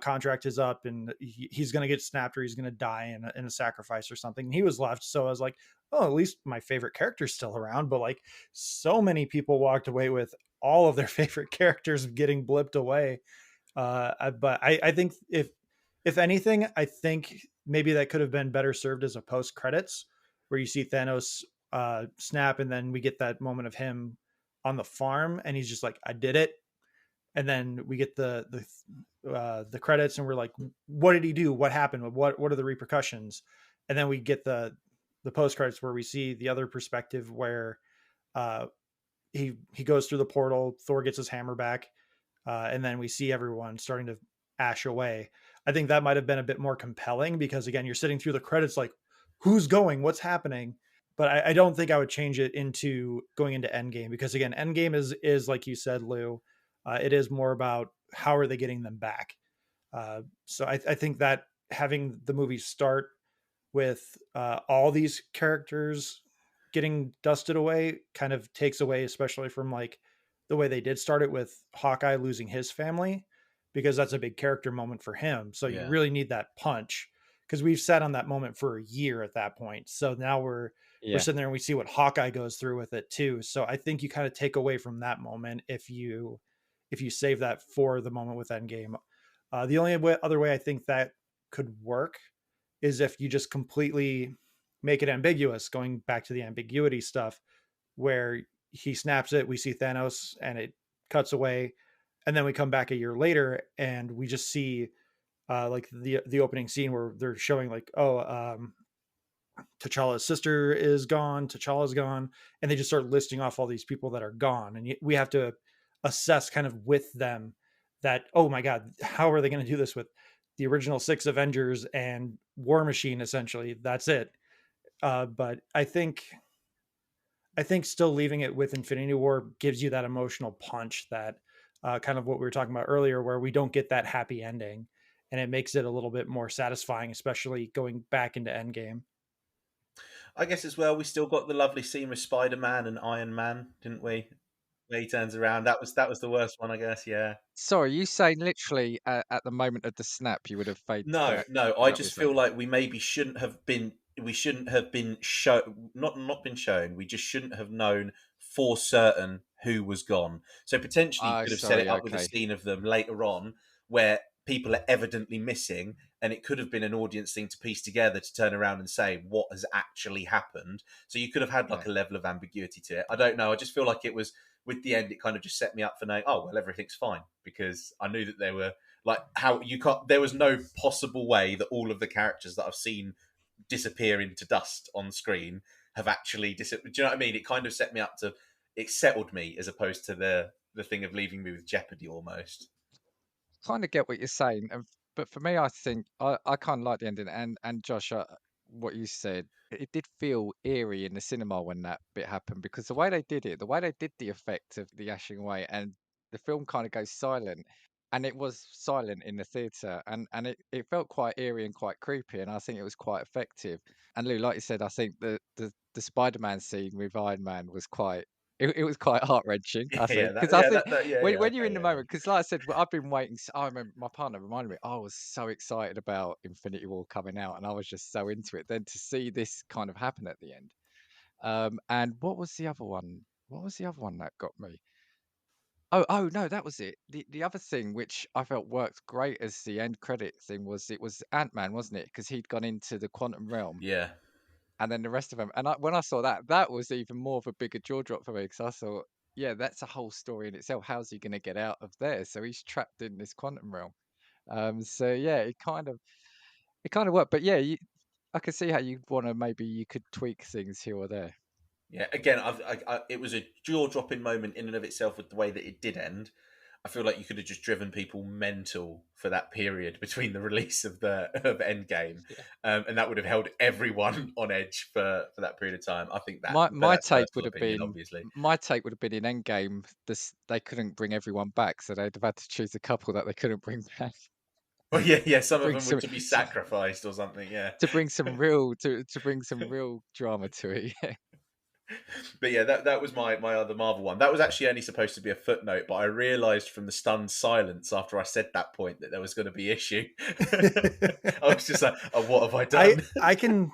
contract is up and he's going to get snapped or he's going to die in a sacrifice or something. And he was left. So I was like, oh, at least my favorite character's still around. But like so many people walked away with all of their favorite characters getting blipped away. But I think if anything, I think maybe that could have been better served as a post credits where you see Thanos snap and then we get that moment of him on the farm and he's just like, I did it. And then we get the credits and we're like, what did he do? What happened? What are the repercussions? And then we get the post credits where we see the other perspective where uh, he goes through the portal, Thor gets his hammer back, and then we see everyone starting to ash away. I think that might have been a bit more compelling because again, you're sitting through the credits like, who's going, what's happening? But I don't think I would change it into going into Endgame because again, Endgame is like you said, Lou, it is more about how are they getting them back. So I think that having the movie start with all these characters getting dusted away kind of takes away, especially from like the way they did start it with Hawkeye losing his family, because that's a big character moment for him. So you
Yeah.
really need that punch because we've sat on that moment for a year at that point. So now we're
Yeah.
sitting there and we see what Hawkeye goes through with it too. So I think you kind of take away from that moment if you save that for the moment with Endgame. The only other way I think that could work is if you just completely make it ambiguous, going back to the ambiguity stuff, where he snaps it, we see Thanos, and it cuts away, and then we come back a year later and we just see like the opening scene where they're showing like, oh, T'Challa's sister is gone, T'Challa's gone, and they just start listing off all these people that are gone, and we have to assess kind of with them that, oh my god, how are they going to do this with the original 6 Avengers and War Machine? Essentially, that's it. But I think still leaving it with Infinity War gives you that emotional punch that kind of what we were talking about earlier, where we don't get that happy ending, and it makes it a little bit more satisfying, especially going back into Endgame.
I guess as well, we still got the lovely scene with Spider-Man and Iron Man, didn't we? Where he turns around. That was the worst one, I guess. Yeah.
Sorry, you saying literally at the moment of the snap, you would have faded
No,
that?
no.
Is
I
that what you're
just
saying?
feel like we maybe shouldn't have been. We shouldn't have been shown. Not been shown. We just shouldn't have known for certain who was gone. So potentially, you
Oh,
could have set it
sorry.
up with a
Okay.
scene of them later on where people are evidently missing, and it could have been an audience thing to piece together to turn around and say what has actually happened. So you could have had
Yeah.
like a level of ambiguity to it. I don't know. I just feel like it was with the end. It kind of just set me up for knowing. Oh well, everything's fine because I knew that they were like how you can't. There was no possible way that all of the characters that I've seen disappear into dust on screen have actually disappeared. Do you know what I mean? It kind of set me up to. It settled me as opposed to the thing of leaving me with jeopardy almost.
Kind of get what you're saying, but for me, I think I kind of like the ending. And Josh, what you said, it did feel eerie in the cinema when that bit happened because the way they did it, the way they did the effect of the ashing away, and the film kind of goes silent, and it was silent in the theater, and it felt quite eerie and quite creepy, and I think it was quite effective. And Lou, like you said, I think the Spider-Man scene with Iron Man was quite. It was quite heart wrenching, I
Yeah,
think, because I think
yeah,
when
yeah,
you're in
okay,
the
yeah,
moment, because like I said, I've been waiting. I remember my partner reminded me. I was so excited about Infinity War coming out, and I was just so into it. Then to see this kind of happen at the end, and what was the other one? What was the other one that got me? Oh no, that was it. The other thing which I felt worked great as the end credit thing was it was Ant-Man, wasn't it? Because he'd gone into the quantum realm,
yeah.
and then the rest of them. And when I saw that, that was even more of a bigger jaw drop for me because I thought, yeah, that's a whole story in itself. How's he going to get out of there? So he's trapped in this quantum realm. So yeah, it kind of worked. But yeah, I could see how you want to maybe you could tweak things here or there.
Yeah, again, it was a jaw-dropping moment in and of itself with the way that it did end. I feel like you could have just driven people mental for that period between the release of the of Endgame,
Yeah.
and that would have held everyone on edge for that period of time. I think that,
My
but
my
that's
take would
personal
have
opinion,
been
obviously.
my take would have been in Endgame. They couldn't bring everyone back, so they'd have had to choose a couple that they couldn't bring back
Well, yeah, yeah.
to
Some of
bring
them were
some
to be sacrificed or something. Yeah.
to bring some real to bring some real drama to it. Yeah.
But yeah, that was my other Marvel one. That was actually only supposed to be a footnote, but I realised from the stunned silence after I said that point that there was going to be issue. I was just like, "Oh, what have I
I
done?"
I can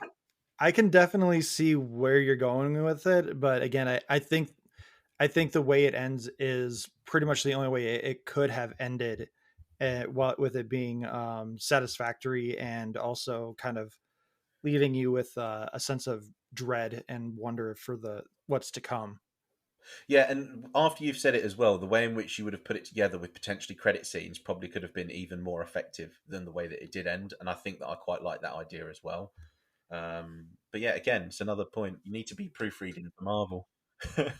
I can definitely see where you're going with it, but again, I think the way it ends is pretty much the only way it could have ended, while with it being satisfactory and also kind of leaving you with a sense of dread and wonder for the what's to come.
Yeah, and after you've said it as well, the way in which you would have put it together with potentially credit scenes probably could have been even more effective than the way that it did end. And I think that I quite like that idea as well. But yeah, again, it's another point. You need to be proofreading for Marvel.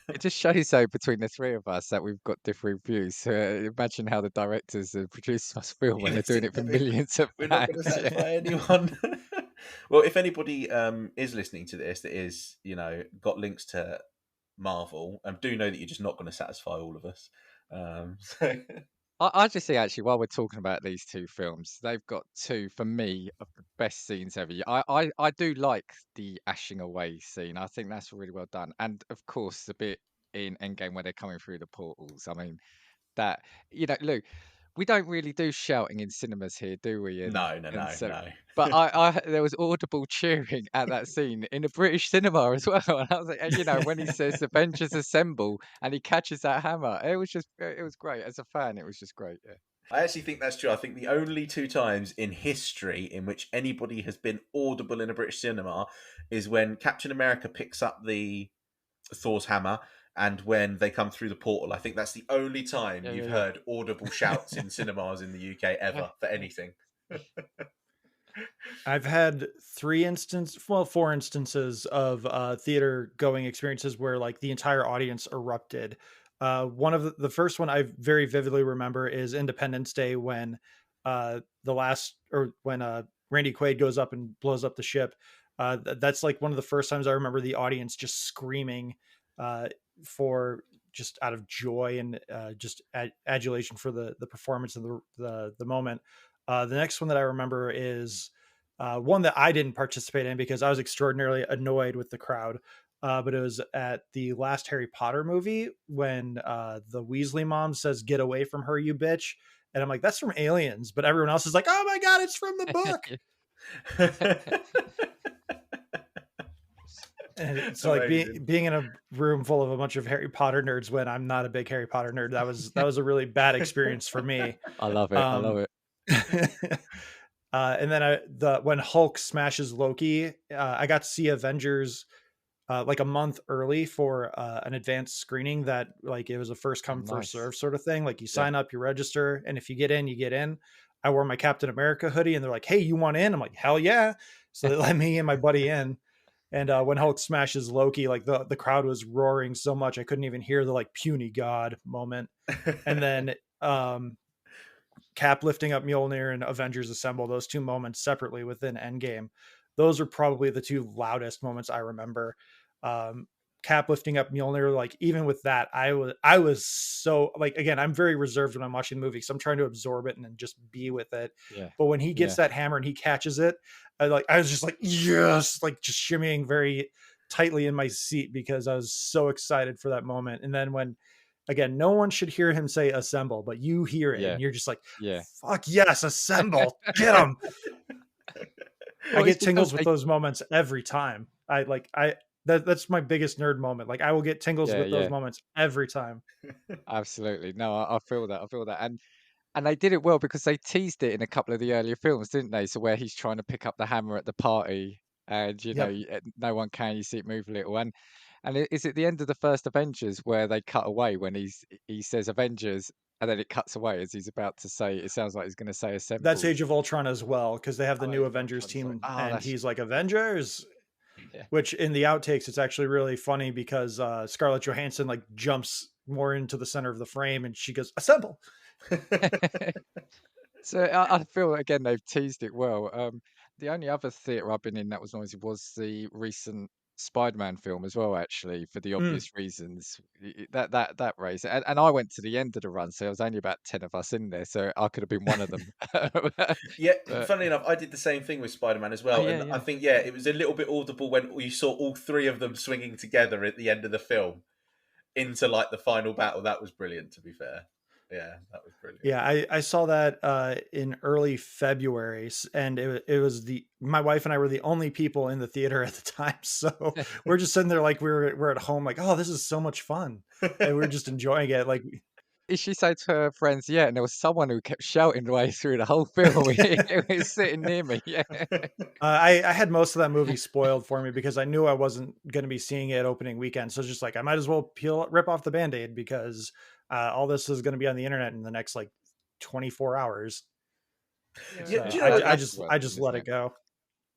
It just shows, though, between the three of us that we've got different views. So imagine how the directors and producers must feel when they're doing it for
Exactly.
millions of
We're not going to
pounds. Yeah.
satisfy anyone. Well, if anybody is listening to this that is, got links to Marvel, do know that you're just not going to satisfy all of us. So
I just think actually, while we're talking about these two films, they've got two for me of the best scenes ever. I do like the ashing away scene. I think that's really well done, and of course the bit in Endgame where they're coming through the portals. I mean, that Luke, we don't really do shouting in cinemas here, do we?
no, no,
And
no,
so,
no.
but I there was audible cheering at that scene in a British cinema as well. And I was like, when he says "Avengers Assemble" and he catches that hammer, it was great. As a fan, it was just great. Yeah.
I actually think that's true. I think the only two times in history in which anybody has been audible in a British cinema is when Captain America picks up the Thor's hammer and when they come through the portal. I think that's the only time
Yeah,
you've
yeah,
heard audible shouts in cinemas in the UK
yeah.
ever for anything.
I've had four instances of theater going experiences where like the entire audience erupted. One of the first one I very vividly remember is Independence Day when Randy Quaid goes up and blows up the ship. That's like one of the first times I remember the audience just screaming uh, for just out of joy and just adulation for the performance and the moment. The next one that I remember is one that I didn't participate in because I was extraordinarily annoyed with the crowd. But it was at the last Harry Potter movie when the Weasley mom says, "Get away from her, you bitch." And I'm like, that's from Aliens. But everyone else is like, oh my God, it's from the book. And it's like being in a room full of a bunch of Harry Potter nerds when I'm not a big Harry Potter nerd. That was a really bad experience for me.
I love it. I love it.
And then when Hulk smashes Loki, I got to see Avengers like a month early for an advanced screening that like it was a first come first
Nice.
serve sort of thing. Like you
Yeah.
sign up, you register, and if you get in, you get in. I wore my Captain America hoodie, and they're like, "Hey, you want in?" I'm like, "Hell yeah!" So they let me and my buddy in. And when Hulk smashes Loki, like the crowd was roaring so much I couldn't even hear the like puny god moment. And then Cap lifting up Mjolnir and Avengers Assemble, those two moments separately within Endgame, those are probably the two loudest moments I remember. Cap lifting up Mjolnir, like even with that, I was so like, again, I'm very reserved when I'm watching the movie, so I'm trying to absorb it and then just be with it.
Yeah.
But when he gets that hammer and he catches it, I was just like, yes, like just shimmying very tightly in my seat because I was so excited for that moment. And then when, again, no one should hear him say assemble, but you hear it and you're just like, fuck yes, assemble, get him. I get tingles with those moments every time. That's my biggest nerd moment. Like I will get tingles with those moments every time.
Absolutely. No, I feel that. I feel that. And they did it well because they teased it in a couple of the earlier films, didn't they? So where he's trying to pick up the hammer at the party and no one can, you see it move a little. And is it the end of the first Avengers where they cut away when he says Avengers and then it cuts away as he's about to say, it sounds like he's going to say assemble.
That's Age of Ultron as well, because they have the new Avengers team and he's like Avengers. Yeah. Which in the outtakes, it's actually really funny because Scarlett Johansson like jumps more into the center of the frame and she goes, assemble.
So I feel again they've teased it well. The only other theatre I've been in that was noisy was the recent Spider-Man film as well, actually, for the obvious reasons. That race, and I went to the end of the run, so there was only about 10 of us in there, so I could have been one of them.
Funnily enough, I did the same thing with Spider-Man as well, and I think it was a little bit audible when you saw all three of them swinging together at the end of the film into like the final battle. That was brilliant, to be fair. Yeah, that was brilliant.
Yeah, I saw that in early February, and it was my wife and I were the only people in the theater at the time, so we're just sitting there like we're at home, like, oh, this is so much fun, and we're just enjoying it. Like,
she said to her friends, and there was someone who kept shouting the way through the whole film. It was sitting near me.
I had most of that movie spoiled for me because I knew I wasn't going to be seeing it opening weekend, so it's just like I might as well rip off the Band-Aid because all this is going to be on the internet in the next like 24 hours. So I just let it go.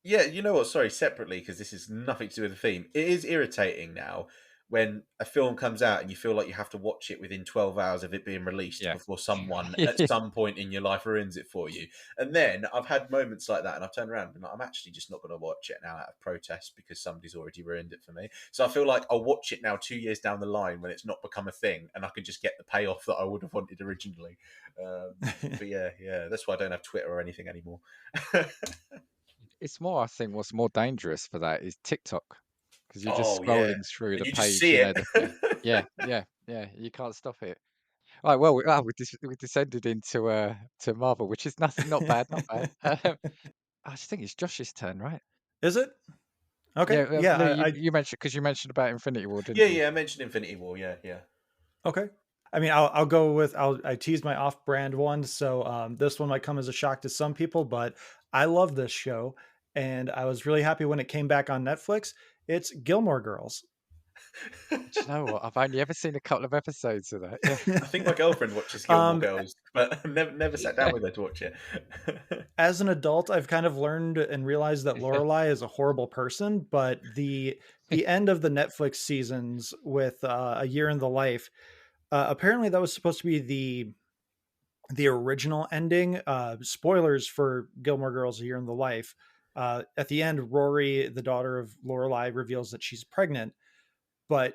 Yeah, you know what? Sorry, separately, because this is nothing to do with the theme. It is irritating now when a film comes out and you feel like you have to watch it within 12 hours of it being released
Yeah.
before someone at some point in your life ruins it for you. And then I've had moments like that and I've turned around and been like, I'm actually just not going to watch it now out of protest because somebody's already ruined it for me. So I feel like I'll watch it now 2 years down the line when it's not become a thing and I can just get the payoff that I would have wanted originally. But yeah, that's why I don't have Twitter or anything anymore.
It's more, I think, what's more dangerous for that is TikTok, because you're just
Oh yeah,
scrolling through
and
the
you just
page
see it.
inevitably. Yeah, you can't stop it. Right, well, we descended into to Marvel, which is nothing, not bad, not bad. I just think it's Josh's turn, right?
Is it? Okay.
Yeah,
Yeah.
no,
I
you mentioned because you mentioned about Infinity War, didn't
Yeah,
you?
yeah. I mentioned Infinity War. Yeah.
Okay. I mean, I'll go with I tease my off-brand one, so this one might come as a shock to some people, but I love this show, and I was really happy when it came back on Netflix. It's Gilmore Girls.
Do you know what? I've only ever seen a couple of episodes of that. Yeah,
I think my girlfriend watches Gilmore
um,
Girls, but never sat down
yeah,
with her to watch it.
as an adult, I've kind of learned and realized that
yeah.
Lorelai is a horrible person, but the end of the Netflix seasons with A Year in the Life, apparently that was supposed to be the original ending. Spoilers for Gilmore Girls: A Year in the Life. At the end, Rory, the daughter of Lorelai, reveals that she's pregnant. But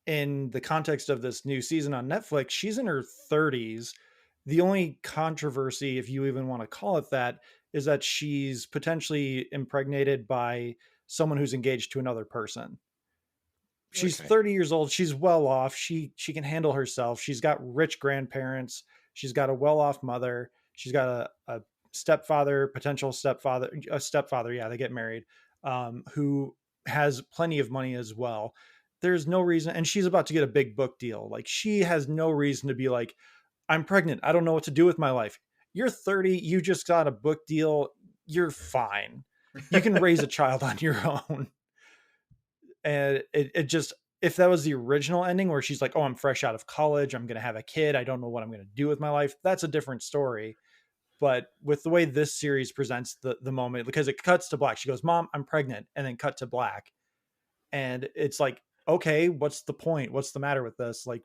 in the context of this new season on Netflix, she's in her 30s. The only controversy, if you even want to call it that, is that she's potentially impregnated by someone who's engaged to another person. She's
Okay.
30 years old. She's well off. She can handle herself. She's got rich grandparents. She's got a well-off mother. She's got a stepfather, potential stepfather, a stepfather. Yeah, they get married, who has plenty of money as well. There's no reason, and she's about to get a big book deal. Like, she has no reason to be like, I'm pregnant. I don't know what to do with my life. You're 30. You just got a book deal. You're fine. You can raise a child on your own. And it just, if that was the original ending where she's like, oh, I'm fresh out of college, I'm going to have a kid, I don't know what I'm going to do with my life, that's a different story. But with the way this series presents the moment, because it cuts to black, she goes, Mom, I'm pregnant, and then cut to black, and it's like, okay, what's the point, what's the matter with this? Like,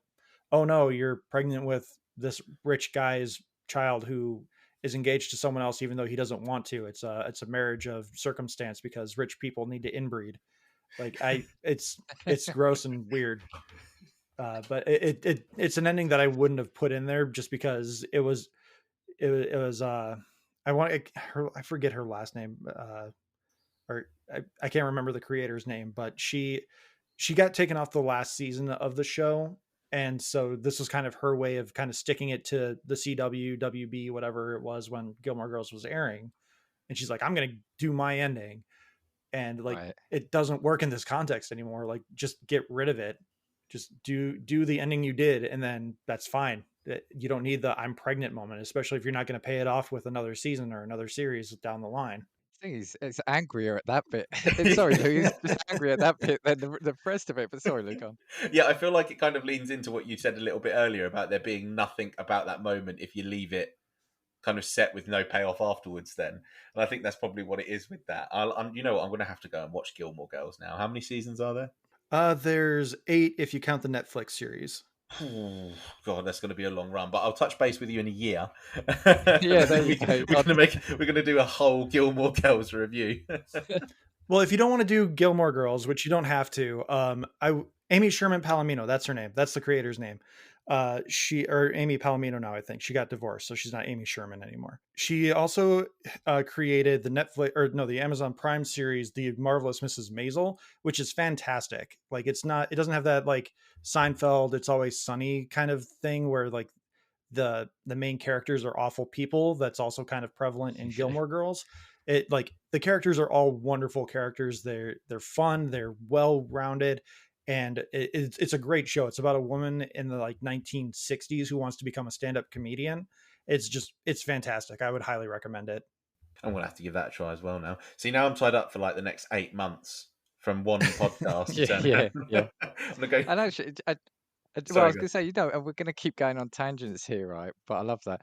oh no, you're pregnant with this rich guy's child who is engaged to someone else even though he doesn't want to. It's a marriage of circumstance because rich people need to inbreed. Like, it's gross and weird. But it's an ending that I wouldn't have put in there just because it was I want her, I forget her last name, or I can't remember the creator's name, but she got taken off the last season of the show, and so this was kind of her way of kind of sticking it to the CW, WB, whatever it was when Gilmore Girls was airing, and she's like, I'm gonna do my ending, and like,
Right.
it doesn't work in this context anymore. Like, just get rid of it. Just do the ending you did, and then that's fine. You don't need the I'm pregnant moment, especially if you're not going to pay it off with another season or another series down the line.
Thing is, it's angrier at that bit. Sorry, Lou, it's just angrier at that bit than the rest of it. But sorry, Luke, on.
Yeah, I feel like it kind of leans into what you said a little bit earlier about there being nothing about that moment if you leave it kind of set with no payoff afterwards then. And I think that's probably what it is with that. You know what, I'm going to have to go and watch Gilmore Girls now. How many seasons are there?
There's 8 if you count the Netflix series.
Oh, God, that's going to be a long run. But I'll touch base with you in a year.
Yeah, there you go.
We're going to do a whole Gilmore Girls review.
Well, if you don't want to do Gilmore Girls, which you don't have to, Amy Sherman Palomino, that's her name. That's the creator's name. Or Amy Palomino now, I think. She got divorced, so she's not Amy Sherman anymore. She also created the Amazon Prime series, The Marvelous Mrs. Maisel, which is fantastic. Like, it doesn't have that like Seinfeld, It's Always Sunny kind of thing where like the main characters are awful people. That's also kind of prevalent in Gilmore Girls. It, like, the characters are all wonderful characters. They're fun, they're well rounded, and it's a great show. It's about a woman in the like 1960s who wants to become a stand-up comedian. It's fantastic. I would highly recommend it.
I'm going to have to give that a try as well now. See, now I'm tied up for like the next 8 months from one podcast.
Yeah.
I'm going to go.
And actually, well, I
Sorry,
was going to say, and we're going to keep going on tangents here, right? But I love that.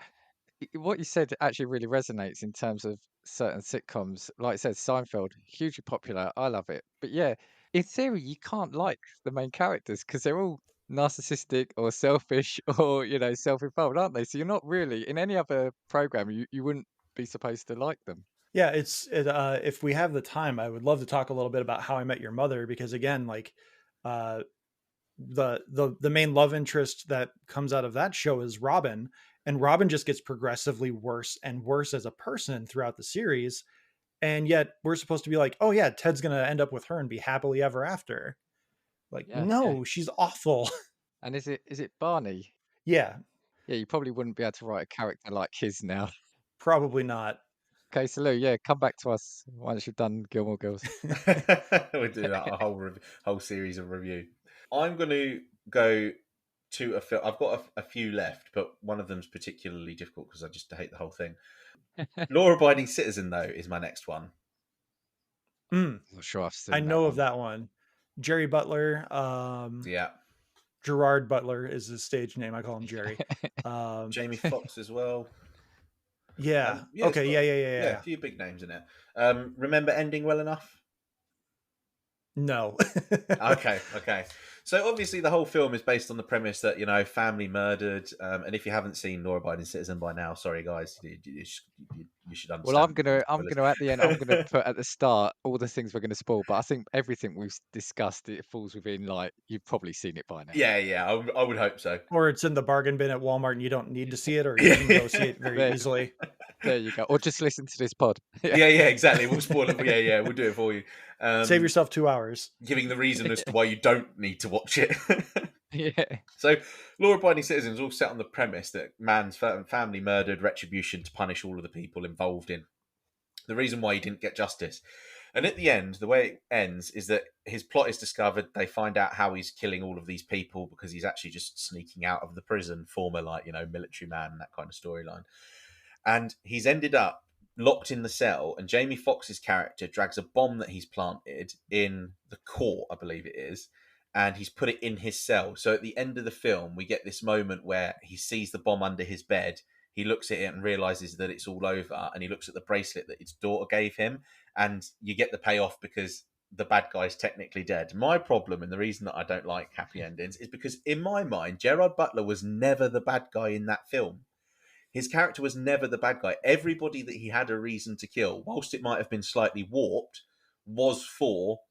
what you said actually really resonates in terms of certain sitcoms. Like I said, Seinfeld, hugely popular. I love it. But yeah, in theory, you can't like the main characters because they're all narcissistic or selfish or, self-involved, aren't they? So you're not really in any other program, you wouldn't be supposed to like them.
Yeah, if we have the time, I would love to talk a little bit about How I Met Your Mother, because again, like uh the main love interest that comes out of that show is Robin, and Robin just gets progressively worse and worse as a person throughout the series, and yet we're supposed to be like, oh yeah, Ted's gonna end up with her and be happily ever after. Like,
Yeah, yeah.
no, she's awful.
And is it Barney?
Yeah,
Yeah, you probably wouldn't be able to write a character like his now.
probably not.
Okay, so Lou, yeah, come back to us once you've done Gilmore Girls.
We'll do that a whole series of review. I'm going to go to a film. I've got a few left, but one of them's particularly difficult because I just hate the whole thing. Law-abiding citizen, though, is my next one.
Mm,
Not sure I've
I
seen that
know of
one.
that one. Jerry Butler,
Yeah,
Gerard Butler is his stage name. I call him Jerry.
Jamie Foxx as well.
Yeah.
Yeah, it's
Okay.
got-
Yeah.
yeah, a few big names in it. Remember Ending Well Enough?
No.
Okay. So obviously the whole film is based on the premise that, family murdered. And if you haven't seen Law Abiding Citizen by now, sorry guys, you should understand.
Well, I'm
spoilers.
gonna at the end, I'm gonna put at the start all the things we're gonna spoil. But I think everything we've discussed, it falls within like you've probably seen it by now.
Yeah, I would hope so.
Or it's in the bargain bin at Walmart and you don't need to see it, or you can go see it very
There-
easily.
There you go. Or just listen to this pod.
Yeah, exactly. We'll spoil it. Yeah, we'll do it for you.
Save yourself 2 hours.
Giving the reason as to why you don't need to watch it.
Yeah.
So, law-abiding citizens all set on the premise that man's family murdered, retribution to punish all of the people involved in the reason why he didn't get justice. And at the end, the way it ends is that his plot is discovered. They find out how he's killing all of these people because he's actually just sneaking out of the prison, former military man, that kind of storyline. And he's ended up locked in the cell, and Jamie Foxx's character drags a bomb that he's planted in the court, I believe it is, and he's put it in his cell. So at the end of the film, we get this moment where he sees the bomb under his bed. He looks at it and realizes that it's all over, and he looks at the bracelet that his daughter gave him, and you get the payoff because the bad guy's technically dead. My problem, and the reason that I don't like happy endings, is because in my mind, Gerard Butler was never the bad guy in that film. His character was never the bad guy. Everybody that he had a reason to kill, whilst it might have been slightly warped, was for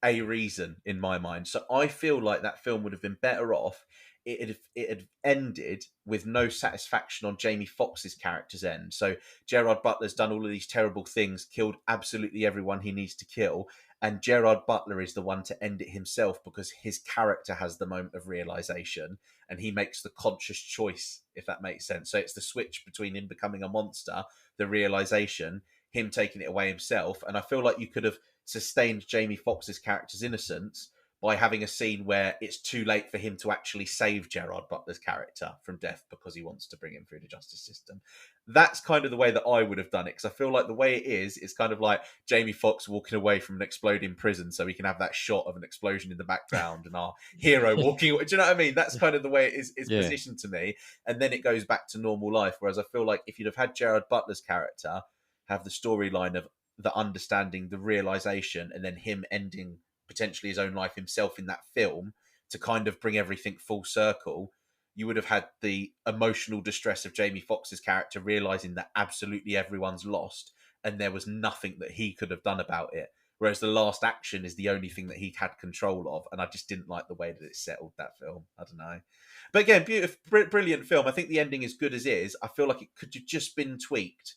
a reason in my mind. So I feel like that film would have been better off. It had ended with no satisfaction on Jamie Foxx's character's end. So Gerard Butler's done all of these terrible things, killed absolutely everyone he needs to kill, and Gerard Butler is the one to end it himself because his character has the moment of realization and he makes the conscious choice, if that makes sense. So it's the switch between him becoming a monster, the realization, him taking it away himself. And I feel like you could have sustained Jamie Foxx's character's innocence by having a scene where it's too late for him to actually save Gerard Butler's character from death because he wants to bring him through the justice system. That's kind of the way that I would have done it, because I feel like the way it is kind of like Jamie Foxx walking away from an exploding prison so we can have that shot of an explosion in the background and our hero walking away. Do you know what I mean? That's kind of the way it is
Yeah.
positioned to me. And then it goes back to normal life. Whereas I feel like if you'd have had Gerard Butler's character have the storyline of the understanding, the realization, and then him ending potentially his own life himself in that film to kind of bring everything full circle, you would have had the emotional distress of Jamie Foxx's character realizing that absolutely everyone's lost and there was nothing that he could have done about it. Whereas the last action is the only thing that he had control of. And I just didn't like the way that it settled, that film. I don't know. But again, beautiful, brilliant film. I think the ending is good as is. I feel like it could have just been tweaked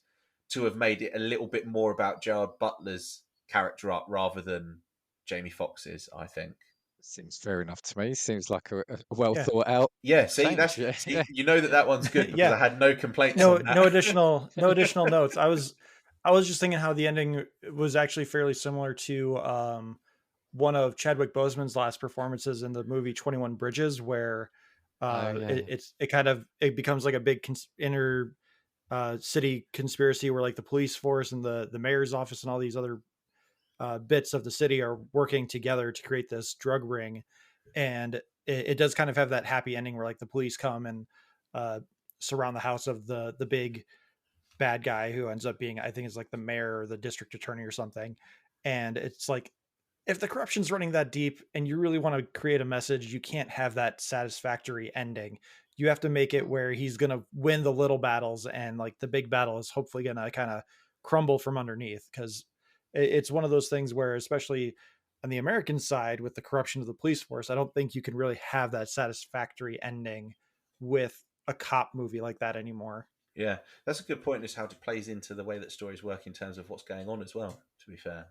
to have made it a little bit more about Gerard Butler's character arc rather than Jamie Foxx's, I think.
Seems fair enough to me. Seems like a well
Yeah.
thought out.
Yeah, see,
change,
that's
yeah.
see, you know that one's good because
Yeah.
I had no complaints
No,
on that.
no additional notes. I was just thinking how the ending was actually fairly similar to one of Chadwick Boseman's last performances in the movie 21 Bridges, where
Yeah.
it becomes like a big inner city conspiracy where like the police force and the mayor's office and all these other bits of the city are working together to create this drug ring. And it does kind of have that happy ending where like the police come and surround the house of the big bad guy who ends up being, I think, is like the mayor or the district attorney or something. And it's like, if the corruption's running that deep and you really want to create a message, you can't have that satisfactory ending. You have to make it where he's going to win the little battles, and like the big battle is hopefully going to kind of crumble from underneath. Because it's one of those things where, especially on the American side with the corruption of the police force, I don't think you can really have that satisfactory ending with a cop movie like that anymore.
Yeah, that's a good point. Is how it plays into the way that stories work in terms of what's going on as well. To be fair,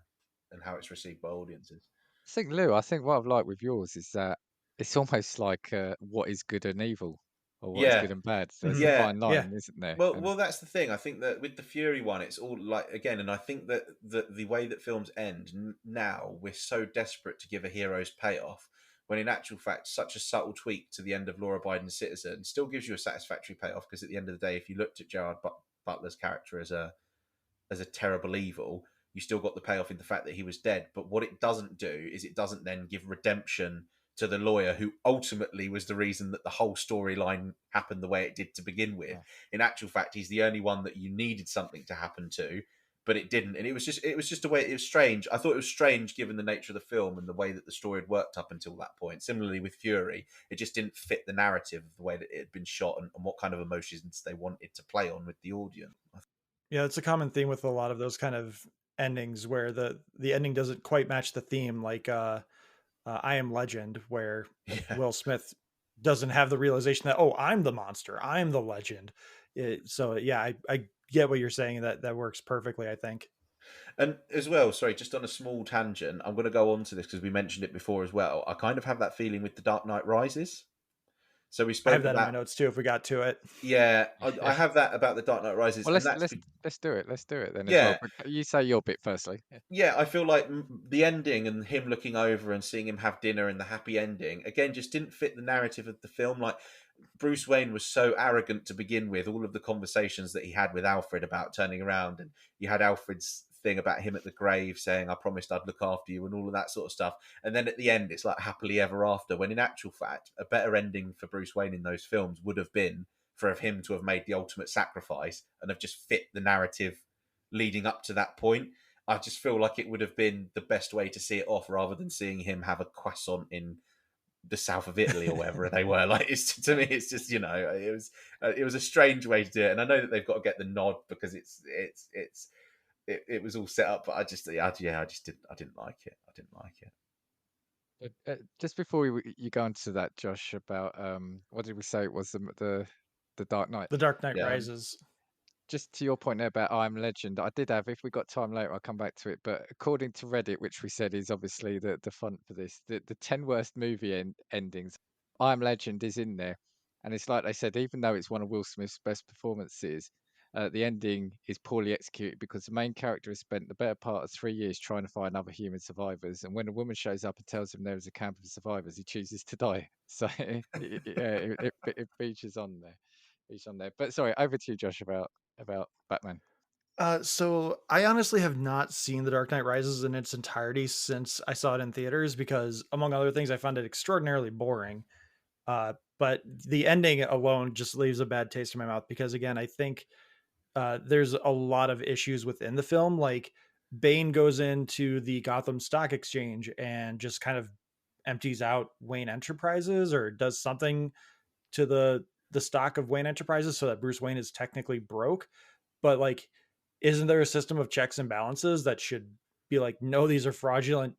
and how it's received by audiences.
I think, Lou, I think what I've liked with yours is that it's almost like what is good and evil, or what is
Yeah,
good and bad. So there's a
yeah.
fine
Yeah.
line, isn't there?
Well,
And
that's the thing. I think that with the Fury one, it's all like again, and I think that the way that films end now, we're so desperate to give a hero's payoff, when in actual fact, such a subtle tweak to the end of Law Abiding Citizen still gives you a satisfactory payoff. Because at the end of the day, if you looked at Gerard Butler's character as a terrible evil, you still got the payoff in the fact that he was dead. But what it doesn't do is it doesn't then give redemption to the lawyer who ultimately was the reason that the whole storyline happened the way it did to begin with.
yeah.
In actual fact, he's the only one that you needed something to happen to, but it didn't. And it was just a way. It was strange. I thought it was strange given the nature of the film and the way that the story had worked up until that point. Similarly with Fury, it just didn't fit the narrative of the way that it had been shot, and what kind of emotions they wanted to play on with the audience.
Yeah, it's a common theme with a lot of those kind of endings where the ending doesn't quite match the theme, like I Am Legend, where
Yeah.
Will Smith doesn't have the realization that, oh, I'm the monster, I'm the legend. So yeah, I get what you're saying. That works perfectly, I think.
And as well, sorry, just on a small tangent, I'm going to go on to this because we mentioned it before as well. I kind of have that feeling with The Dark Knight Rises. So we
I have
spoke
that in my
about,
notes too, if we got to it.
yeah, I have that about The Dark Knight Rises,
Well,
and that's
let's do it. Let's do it then as well.
yeah,
But you say your bit firstly. Yeah.
yeah. I feel like the ending and him looking over and seeing him have dinner and the happy ending again just didn't fit the narrative of the film. Like Bruce Wayne was so arrogant to begin with. All of the conversations that he had with Alfred about turning around, and you had Alfred's thing about him at the grave saying, "I promised I'd look after you," and all of that sort of stuff. And then at the end, it's like happily ever after. When in actual fact, a better ending for Bruce Wayne in those films would have been for him to have made the ultimate sacrifice and have just fit the narrative leading up to that point. I just feel like it would have been the best way to see it off, rather than seeing him have a croissant in the south of Italy or wherever they were. Like, it's to me, it's just it was a strange way to do it, and I know that they've got to get the nod because it was all set up, but I just didn't like it. I didn't like it.
Just before you go into that, Josh, about what did we say it was the Dark Knight?
The Dark Knight
Yeah.
Rises.
Just to your point there about I'm Legend, I did have, if we got time later, I'll come back to it. But according to Reddit, which we said is obviously the font for this, the 10 worst movie endings, I'm Legend is in there. And it's like they said, even though it's one of Will Smith's best performances, the ending is poorly executed because the main character has spent the better part of 3 years trying to find other human survivors. And when a woman shows up and tells him there is a camp of survivors, he chooses to die. So it features on there. But sorry, over to you, Josh, about Batman.
So I honestly have not seen The Dark Knight Rises in its entirety since I saw it in theaters because, among other things, I found it extraordinarily boring. But the ending alone just leaves a bad taste in my mouth because, again, I think there's a lot of issues within the film. Like Bane goes into the Gotham Stock Exchange and just kind of empties out Wayne Enterprises or does something to the stock of Wayne Enterprises so that Bruce Wayne is technically broke. But like, isn't there a system of checks and balances that should be like, no, these are fraudulent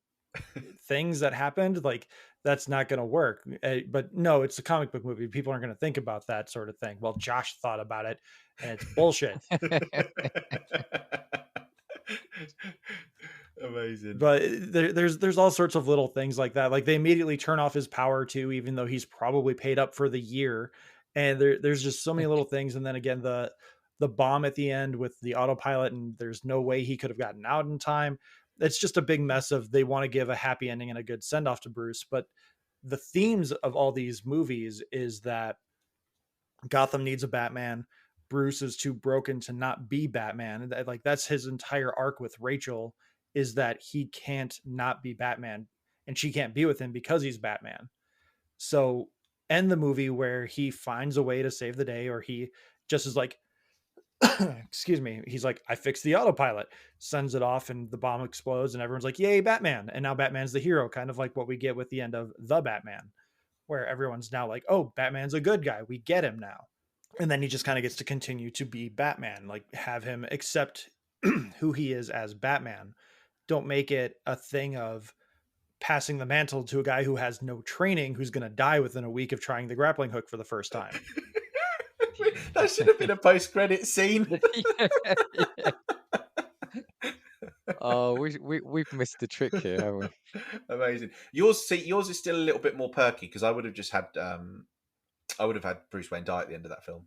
things that happened? Like, that's not going to work. But no, it's a comic book movie. People aren't going to think about that sort of thing. Well, Josh thought about it, and it's bullshit.
Amazing.
But there's all sorts of little things like that. Like they immediately turn off his power too, even though he's probably paid up for the year. And there's just so many little things. And then again, the bomb at the end with the autopilot, and there's no way he could have gotten out in time. It's just a big mess of they want to give a happy ending and a good send off to Bruce. But the themes of all these movies is that Gotham needs a Batman. Bruce is too broken to not be Batman. And like that's his entire arc with Rachel, is that he can't not be Batman and she can't be with him because he's Batman. So end the movie where he finds a way to save the day, or he just is like, excuse me, he's like, I fixed the autopilot, sends it off, and the bomb explodes, and everyone's like, yay, Batman. And now Batman's the hero, kind of like what we get with the end of The Batman, where everyone's now like, oh, Batman's a good guy. We get him now. And then he just kind of gets to continue to be Batman, like have him accept who he is as Batman. Don't make it a thing of passing the mantle to a guy who has no training, who's going to die within a week of trying the grappling hook for the first time.
That should have been a post-credit scene.
Yeah. Oh, we've missed the trick here, haven't we?
Amazing. Yours is still a little bit more perky, because I would have just had Bruce Wayne die at the end of that film.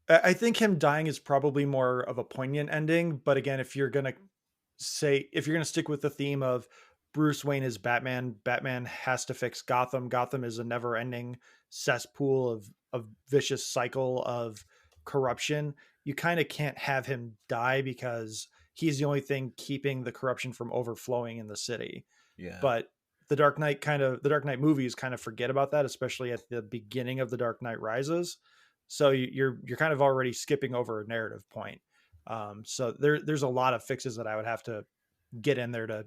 I think him dying is probably more of a poignant ending. But again, if you're going to stick with the theme of Bruce Wayne is Batman, Batman has to fix Gotham. Gotham is a never ending cesspool of vicious cycle of corruption. You kind of can't have him die, because he's the only thing keeping the corruption from overflowing in the city.
Yeah.
But the Dark Knight movies kind of forget about that, especially at the beginning of The Dark Knight Rises. So you're kind of already skipping over a narrative point. So there's a lot of fixes that I would have to get in there to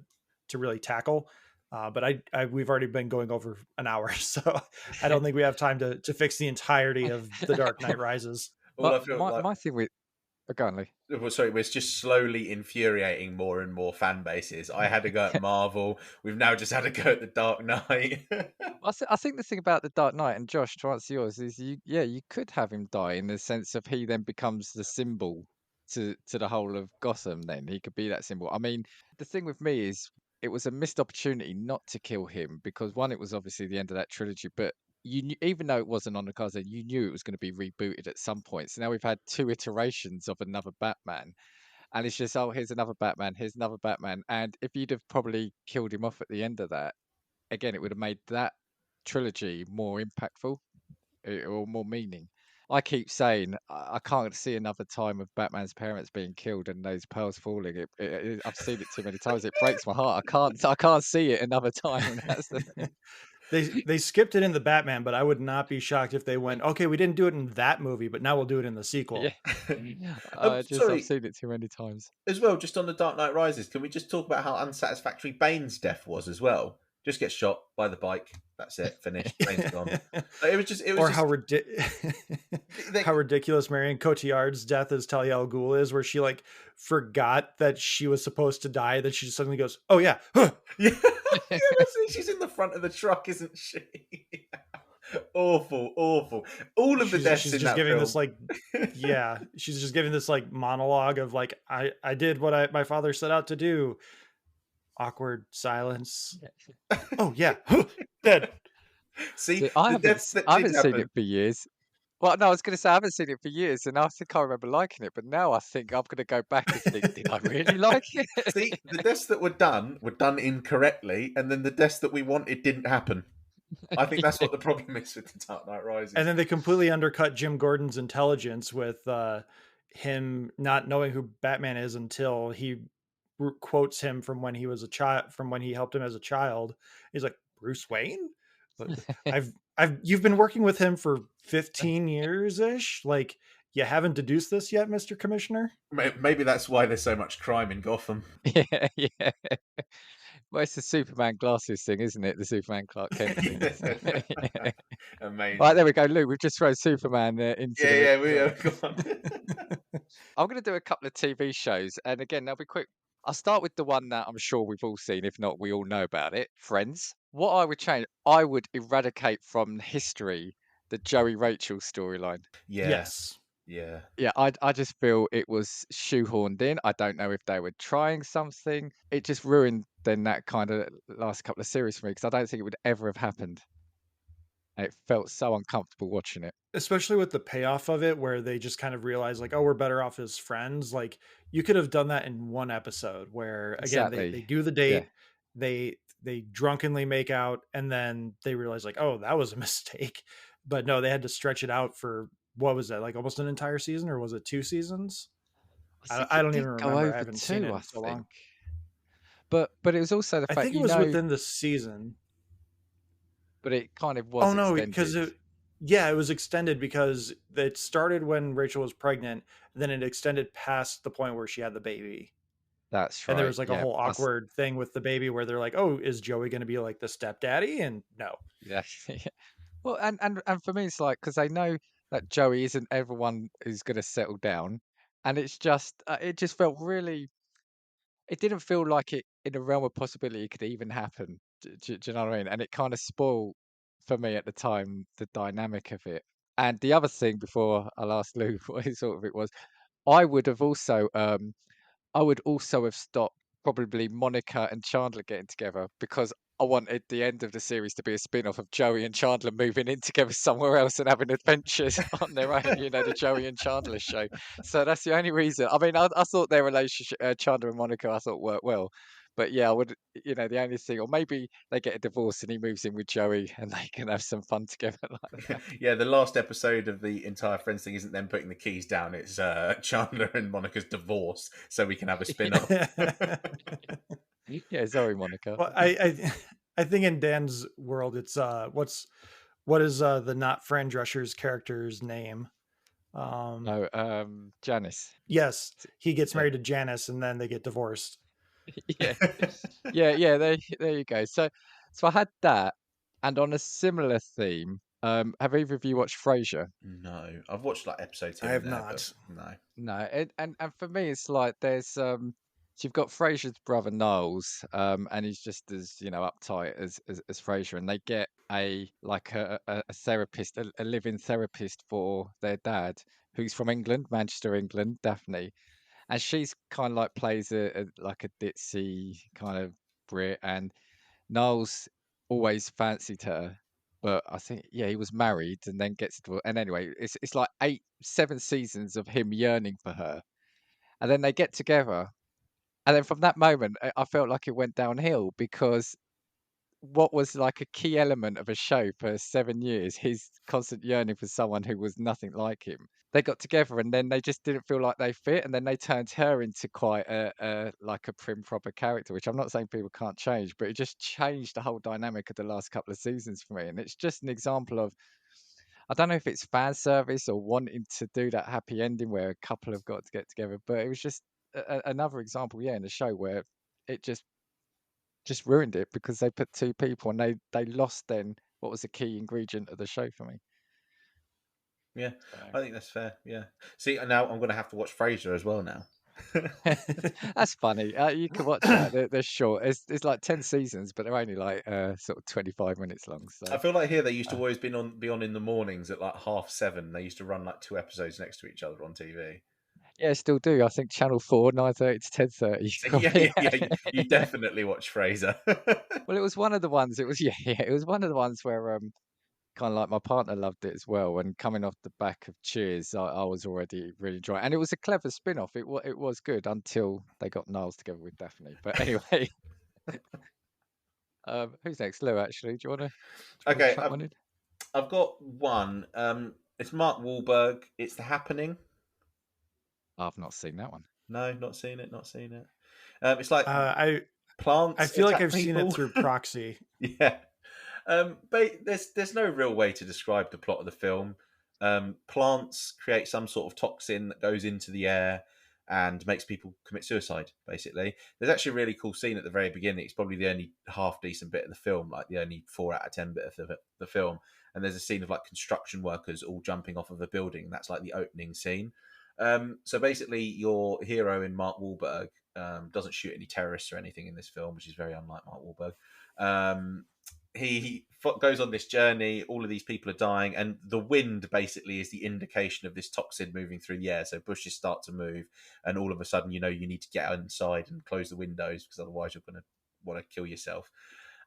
really tackle. But we've already been going over an hour, so I don't think we have time to fix the entirety of The Dark Knight Rises.
Well, I
But
feel
my thing with go on, Lee.
Well, sorry, we're just slowly infuriating more and more fan bases. I had to go at Marvel. We've now just had to go at the Dark Knight.
I think the thing about the Dark Knight, and Josh, to answer yours, is you could have him die in the sense of he then becomes the symbol to the whole of Gotham. Then he could be that symbol. I mean, the thing with me is it was a missed opportunity not to kill him, because one, it was obviously the end of that trilogy, but you knew, even though it wasn't on the cards, then you knew it was going to be rebooted at some point. So now we've had 2 iterations of another Batman, and it's just, oh, here's another Batman, here's another Batman. And if you'd have probably killed him off at the end of that, again, it would have made that trilogy more impactful, or more meaning. I keep saying I can't see another time of Batman's parents being killed and those pearls falling. I've seen it too many times. It breaks my heart. I can't see it another time. That's the thing.
They skipped it in the Batman, but I would not be shocked if they went, okay, we didn't do it in that movie, but now we'll do it in the sequel.
Yeah.
Sorry.
I've seen it too many times.
As well, just on the Dark Knight Rises, can we just talk about how unsatisfactory Bane's death was as well? Just gets shot by the bike. That's it. Finished. Bane's gone. It was
how ridiculous Marion Cotillard's death as Talia al Ghul is, where she like forgot that she was supposed to die, that she just suddenly goes, "Oh yeah, huh.
Yeah, she's in the front of the truck, isn't she?" Awful. All of the deaths
she's
in
just
that
giving
film.
this like, yeah, she's just giving this like monologue of like, I did what my father set out to do. Awkward silence. Oh yeah, dead.
See,
I haven't seen it for years. Well, no, I was going to say I haven't seen it for years, and I think I remember liking it, but now I think I'm going to go back and think, did I really like it?
See, the deaths that were done incorrectly, and then the deaths that we wanted didn't happen. I think that's what the problem is with the Dark Knight Rises.
And then they completely undercut Jim Gordon's intelligence with him not knowing who Batman is until he quotes him from when he was a child, from when he helped him as a child. He's like, Bruce Wayne? You've been working with him for 15 years ish. Like, you haven't deduced this yet, Mr. Commissioner?
Maybe that's why there's so much crime in Gotham.
Yeah. Well, it's the Superman glasses thing, isn't it? The Superman Clark Kent thing.
Amazing.
Right, there we go, Lou. We've just thrown Superman into the
we are. Go on.
I'm going to do a couple of TV shows, and again, they'll be quick. I'll start with the one that I'm sure we've all seen. If not, we all know about it. Friends. What I would change, I would eradicate from history the Joey Rachel storyline.
Yeah.
Yes.
Yeah.
Yeah, I just feel it was shoehorned in. I don't know if they were trying something. It just ruined then that kind of last couple of series for me, because I don't think it would ever have happened. And it felt so uncomfortable watching it.
Especially with the payoff of it, where they just kind of realize like, oh, we're better off as friends. Like, you could have done that in one episode where again,
Exactly.
they do the date,
Yeah.
they drunkenly make out, and then they realize like, oh, that was a mistake. But no, they had to stretch it out for, what was that, like almost an entire season, or was it 2 seasons? I don't even remember. I haven't seen it in so long.
But it was also the
I
fact,
think it was within the season.
but it kind of
Oh
was
no, because
extended.
it was extended because it started when Rachel was pregnant, then it extended past the point where she had the baby.
That's
And there
right.
was like a
Yeah.
whole
Plus,
awkward thing with the baby where they're like, "Oh, is Joey going to be like the stepdaddy?" And no.
yeah. Well, and for me, it's like because I know that Joey isn't everyone who's going to settle down, and it just felt really. It didn't feel like it in the realm of possibility it could even happen. Do you know what I mean? And it kind of spoiled for me at the time the dynamic of it. And the other thing before I'll ask Lou what he thought of it was, I would have also I would also have stopped probably Monica and Chandler getting together because I wanted the end of the series to be a spin-off of Joey and Chandler moving in together somewhere else and having adventures on their own, the Joey and Chandler show. So that's the only reason. I mean, I thought their relationship, Chandler and Monica, I thought worked well. But yeah, I would, the only thing, or maybe they get a divorce and he moves in with Joey and they can have some fun together like that.
Yeah, the last episode of the entire Friends thing isn't them putting the keys down. It's Chandler and Monica's divorce, so we can have a spin-off.
Yeah, Zoe Monica.
Well, I think in Dan's world, it's what is the not Fran Drescher's character's name?
No, Janice.
Yes, he gets
Yeah.
married to Janice, and then they get divorced.
Yeah. Yeah. There you go. So I had that, and on a similar theme, have either of you watched Frasier?
No, I've watched like episodes
I
here
have
and there, but
not.
no.
No, and for me, it's like there's so you've got Frasier's brother Niles, and he's just as uptight as Frasier, and they get a therapist, a living therapist for their dad, who's from England, Manchester, England, Daphne, and she's kind of like plays a ditzy kind of Brit, and Niles always fancied her, but I think yeah, he was married and then gets divorced. And anyway, it's like 7 seasons of him yearning for her, and then they get together, and then from that moment, I felt like it went downhill because what was like a key element of a show for 7 years, his constant yearning for someone who was nothing like him. They got together and then they just didn't feel like they fit, and then they turned her into quite a prim proper character, which I'm not saying people can't change, but it just changed the whole dynamic of the last couple of seasons for me. And it's just an example of I don't know if it's fan service or wanting to do that happy ending where a couple have got to get together, but it was just another example, yeah, in the show where it just ruined it because they put two people and they lost then what was the key ingredient of the show for me.
Yeah,
So
I think that's fair. Yeah. See, now I'm going to have to watch Frasier as well now.
that's funny. You can watch that. They're short. It's like 10 seasons, but they're only like sort of 25 minutes long. So
I feel like here they used to
uh,
always be on in the mornings at like 7:30. They used to run like 2 episodes next to each other on TV.
yeah, still do. I think Channel 4, 9:30 to 10:30.
So yeah,
Probably.
you definitely watch Frasier.
Well, it was one of the ones. It was yeah. It was one of the ones where kind of like my partner loved it as well. And coming off the back of Cheers, I was already really enjoying it. And it was a clever spin-off. It was good until they got Niles together with Daphne. But anyway, who's next? Lou, actually. Do you want to
Okay,
chuck one in?
I've got one. It's Mark Wahlberg. It's The Happening.
I've not seen that one.
No, not seen it. Not seen it. It's like
I
plants
feel like
attack
I've seen
people.
it through proxy.
Yeah. But there's no real way to describe the plot of the film. Plants create some sort of toxin that goes into the air and makes people commit suicide, basically. There's actually a really cool scene at the very beginning. It's probably the only half decent bit of the film, like the only 4 out of 10 bit of the film. And there's a scene of like construction workers all jumping off of a building. And that's like the opening scene. So basically, your hero in Mark Wahlberg doesn't shoot any terrorists or anything in this film, which is very unlike Mark Wahlberg. He goes on this journey. All of these people are dying, and the wind basically is the indication of this toxin moving through the air. So bushes start to move, and all of a sudden, you need to get inside and close the windows because otherwise you're going to want to kill yourself.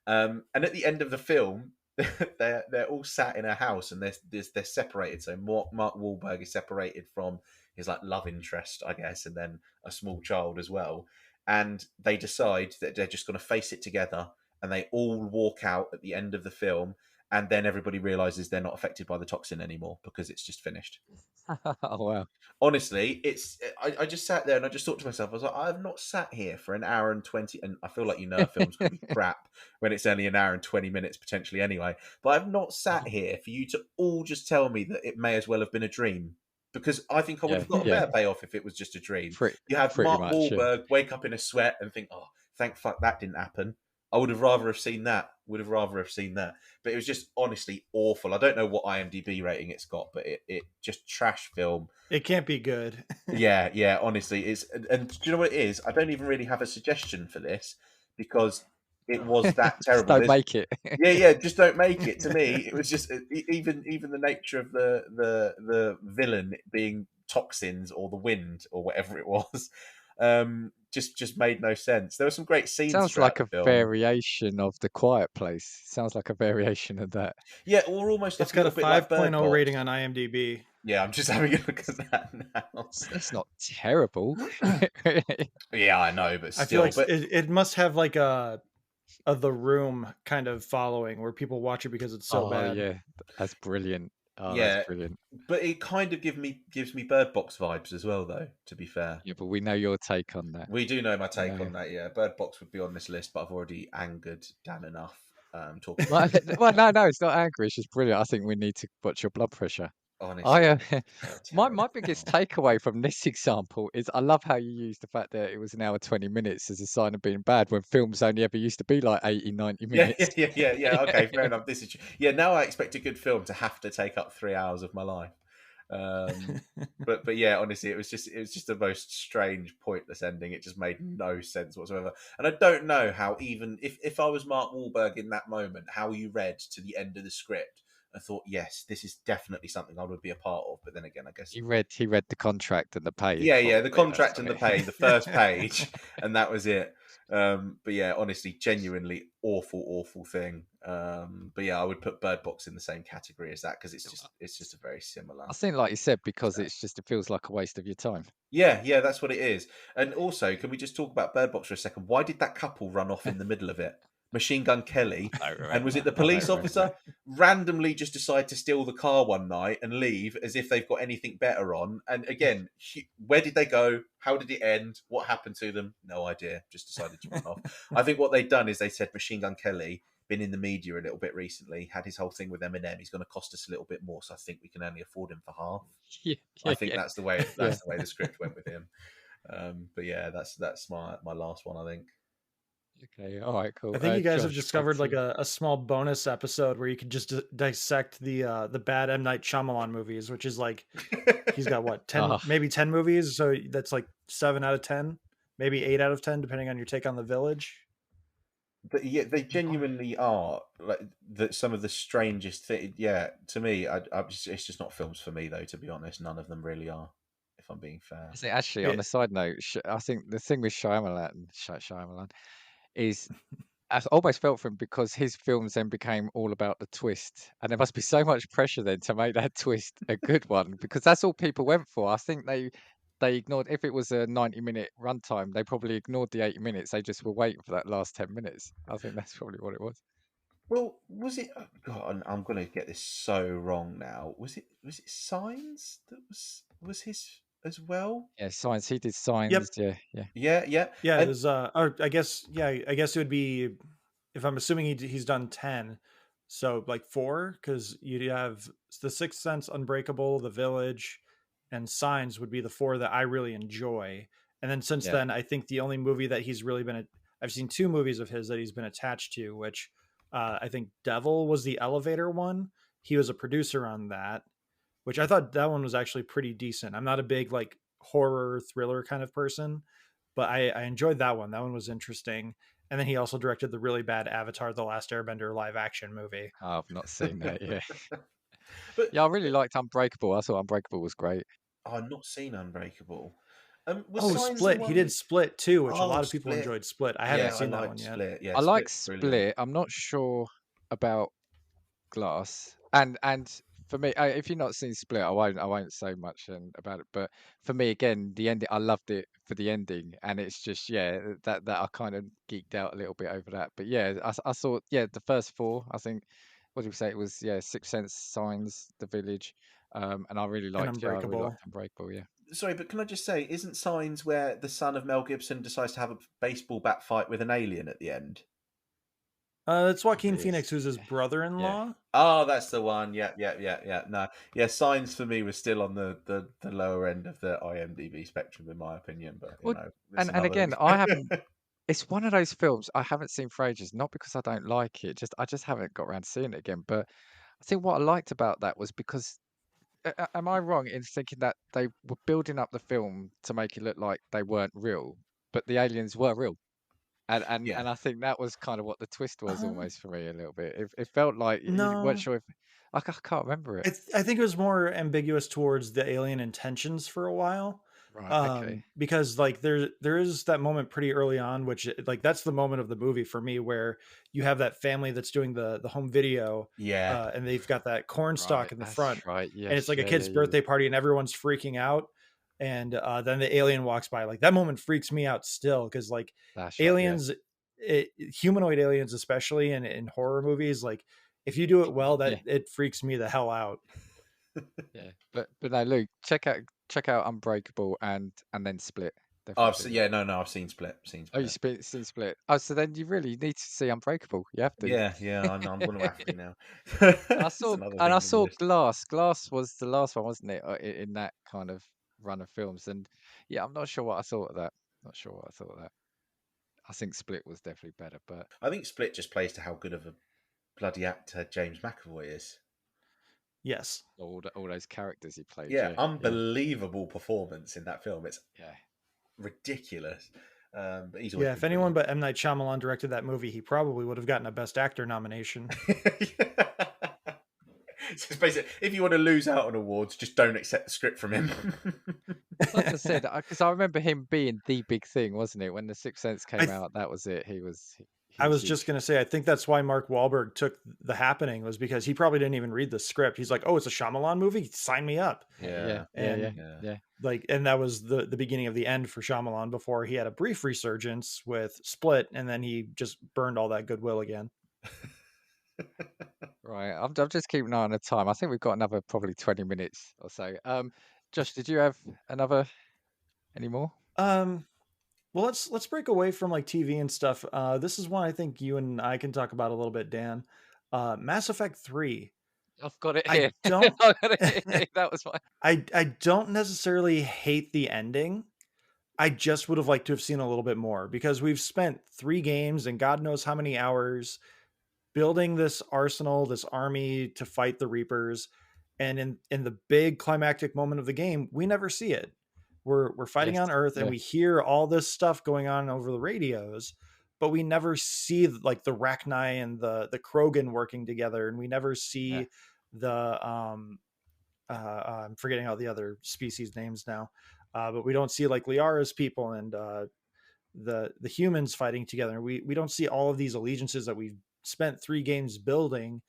And at the end of the film, they're all sat in a house, and they're separated. So Mark Wahlberg is separated from his like love interest, I guess, and then a small child as well. And they decide that they're just going to face it together, and they all walk out at the end of the film, and then everybody realizes they're not affected by the toxin anymore because it's just finished.
Oh wow.
Honestly, I just sat there and I just thought to myself, I was like, I have not sat here for an hour and 20, and I feel like a film's going to be crap when it's only an hour and 20 minutes potentially anyway. But I've not sat here for you to all just tell me that it may as well have been a dream, because I think I would
Yeah,
have got a
yeah.
better payoff if it was just a dream.
Pretty,
You have
pretty
Mark
much. Yeah.
Wahlberg wake up in a sweat and think, oh, thank fuck that didn't happen. I would have rather have seen that. Would have rather have seen that. But it was just honestly awful. I don't know what IMDb rating it's got, but it just trash film.
It can't be good.
Yeah, honestly, it's, and do you know what it is? I don't even really have a suggestion for this because it was that
Just
terrible.
don't make it.
Yeah, just don't make it. To me, it was just even the nature of the villain being toxins or the wind or whatever it was, just made no sense. There were some great scenes
Sounds
throughout
like
the
a
film.
variation of The Quiet Place. Sounds like a variation of that.
Yeah, or almost like
It's got a
little bit like Bird
5.0
Box.
rating on IMDb.
Yeah, I'm just having a look at that now.
That's not terrible.
Yeah, I know, but
I feel
still,
like
but
it must have like a The Room kind of following where people watch it because it's so
Oh
bad.
yeah, that's brilliant. Oh,
yeah,
that's brilliant.
but it kind of gives me Bird Box vibes as well, though. To be fair,
Yeah, but we know your take on that.
we do know my take
No.
on that. Yeah, Bird Box would be on this list, but I've already angered Dan enough. Talking
Well,
about
no, it's not angry. It's just brilliant. I think we need to watch your blood pressure.
honestly,
My
terrible.
biggest takeaway from this example is I love how you use the fact that it was an hour 20 minutes as a sign of being bad when films only ever used to be like 80, 90
Yeah,
minutes.
yeah. Okay, fair enough. This is yeah. Now I expect a good film to have to take up 3 hours of my life. But yeah, honestly, it was just the most strange, pointless ending. It just made no sense whatsoever. And I don't know how, even if I was Mark Wahlberg in that moment, how you read to the end of the script. I thought, yes, this is definitely something I would be a part of. But then again, I guess
He read the contract and the pay.
yeah, the
Probably that's
contract and the
what
pay, the first page, and that was it. But yeah, honestly, genuinely awful thing. But yeah, I would put Bird Box in the same category as that because it's just a very similar.
I think, like you said, because it feels like a waste of your time.
Yeah, that's what it is. And also, can we just talk about Bird Box for a second? Why did that couple run off in the middle of it? Machine Gun Kelly, and was it the police officer randomly just decide to steal the car one night and leave as if they've got anything better on? And again, where did they go? How did it end? What happened to them? No idea. Just decided to run off. I think what they've done is they said Machine Gun Kelly been in the media a little bit recently, had his whole thing with Eminem. He's going to cost us a little bit more, so I think we can only afford him for half.
Yeah,
I think that's the way
Yeah.
the way the script went with him. But yeah, that's my last one, I think.
Okay, all right, cool.
I think you guys have
Josh,
discovered
back
like
to
a small bonus episode where you could just dissect the bad M. Night Shyamalan movies, which is like he's got what 10
Ah.
maybe 10 movies, so that's like 7 out of 10, maybe 8 out of 10 depending on your take on The Village.
But yeah, they genuinely are like some of the strangest thing. Yeah, to me, it's just not films for me though. To be honest, none of them really are. If I'm being fair.
I think actually, on a side note, I think the thing with Shyamalan is I almost felt for him because his films then became all about the twist, and there must be so much pressure then to make that twist a good one because that's all people went for. I think they ignored, if it was a 90-minute runtime, they probably ignored the 80 minutes. They just were waiting for that last 10 minutes. I think that's probably what it was.
Well, was it? Oh God, I'm going to get this so wrong now. Was it Signs that was his as well?
Yeah, Signs. He did Signs.
Yep.
Yeah.
Yeah,
And-
it was or I guess it would be, if I'm assuming he's done 10, so like 4, because you'd have The Sixth Sense, Unbreakable, The Village, and Signs would be the 4 that I really enjoy. And then since
Yeah.
then, I think the only movie that he's really been I've seen 2 movies of his that he's been attached to, which I think Devil was the elevator one. He was a producer on that, which I thought that one was actually pretty decent. I'm not a big like horror thriller kind of person, but I enjoyed that one. That one was interesting. And then he also directed the really bad Avatar: The Last Airbender live action movie.
I've not seen that. Yeah,
But
yeah. I really liked Unbreakable. I thought Unbreakable was great.
I've not seen Unbreakable.
Oh,
Signs the
Split.
one
He did
with-
Split too, which a
Oh,
lot of people
Split.
enjoyed Split. I haven't
Yeah,
seen that
liked
one yet.
Split. Yeah,
I like
Split's brilliant.
Split. I'm not sure about Glass. And for me, if you've not seen Split, I won't say much about it. But for me, again, the ending, I loved it for the ending, and it's just that I kind of geeked out a little bit over that. But yeah, I thought the first 4, I think. what did we say? It was Sixth Sense, Signs, The Village, and I really
And
liked
Unbreakable.
Unbreakable. Yeah.
Sorry, but can I just say, isn't Signs where the son of Mel Gibson decides to have a baseball bat fight with an alien at the end?
It's Joaquin
Probably is.
Phoenix, who's his
Yeah. Yeah.
brother-in-law.
Oh, that's the one. Yeah, yeah, yeah, yeah. No, yeah. Signs for me was still on the lower end of the IMDb spectrum, in my opinion. But
Well,
it's
and
another.
again, I haven't. It's one of those films I haven't seen for ages. Not because I don't like it, just I just haven't got around to seeing it again. But I think what I liked about that was because am I wrong in thinking that they were building up the film to make it look like they weren't real, but the aliens were real?
Yeah.
And I think that was kind of what the twist was
Um,
almost for me a little bit. It felt like you weren't
no,
sure if I can't remember it.
I think it was more ambiguous towards the alien intentions for a while.
Right. Okay.
Because like there is that moment pretty early on, which like that's the moment of the movie for me where you have that family that's doing the home video,
Yeah.
and they've got that corn
Right.
stalk in the front,
That's right.
and it's
Yes.
like a
Yeah. Yeah.
kid's
Yeah.
birthday party, and everyone's freaking out, and then the alien walks by. Like that moment freaks me out still because like
That's right. Yeah.
aliens, humanoid aliens, especially in horror movies, like if you do it well,
Yeah.
that it freaks me the hell out.
Yeah. But no, Luke, check out Unbreakable and then Split.
Oh,
Definitely do that.
no, I've seen Split. Seen
Oh, you
Split.
seen Split. Oh, so then you really need to see Unbreakable. You have to.
Yeah, I know. I'm going to have to now.
And
It's another
I
thing on the
saw
list.
Glass. Glass was the last one, wasn't it? In that kind of run of films. And yeah, I'm not sure what I thought of that. Not sure what I thought of that. I think Split was definitely better, but
I think Split just plays to how good of a bloody actor James McAvoy is.
Yes.
all those characters he played,
Yeah,
yeah, yeah,
unbelievable performance in that film. It's
yeah.
ridiculous. But he's always
Yeah,
been
if anyone
brilliant.
but M. Night Shyamalan directed that movie, he probably would have gotten a Best Actor nomination.
So it's basically, if you want to lose out on awards, just don't accept the script from him.
Like I said, because I remember him being the big thing, wasn't it? When The Sixth Sense
I
came
th-
out, that was it. He
I
was
was just
huge.
gonna say, I think that's why Mark Wahlberg took The Happening was because he probably didn't even read the script. He's like, "Oh, it's a Shyamalan movie. Sign me up."
Yeah, yeah,
And
yeah,
Yeah.
yeah.
like, and that was the beginning of the end for Shyamalan before he had a brief resurgence with Split, and then he just burned all that goodwill again.
Right. I'm just keeping an eye on the time. I think we've got another probably 20 minutes or so. Josh, did you have any more?
Well, let's break away from like TV and stuff. This is one I think you and I can talk about a little bit, Dan. Mass Effect 3.
I've got it
I
here.
don't
I've got it here. That was my.
I don't necessarily hate the ending. I just would have liked to have seen a little bit more because we've spent 3 games and God knows how many hours building this arsenal, this army to fight the Reapers, and in the big climactic moment of the game, we never see it. We're fighting
Yes.
on Earth and
Yeah.
we hear all this stuff going on over the radios, but we never see like the Rachni and the Krogan working together, and we never
Yeah.
see the I'm forgetting all the other species names now, but we don't see like Liara's people and the humans fighting together. We don't see all of these allegiances that we've spent 3 games building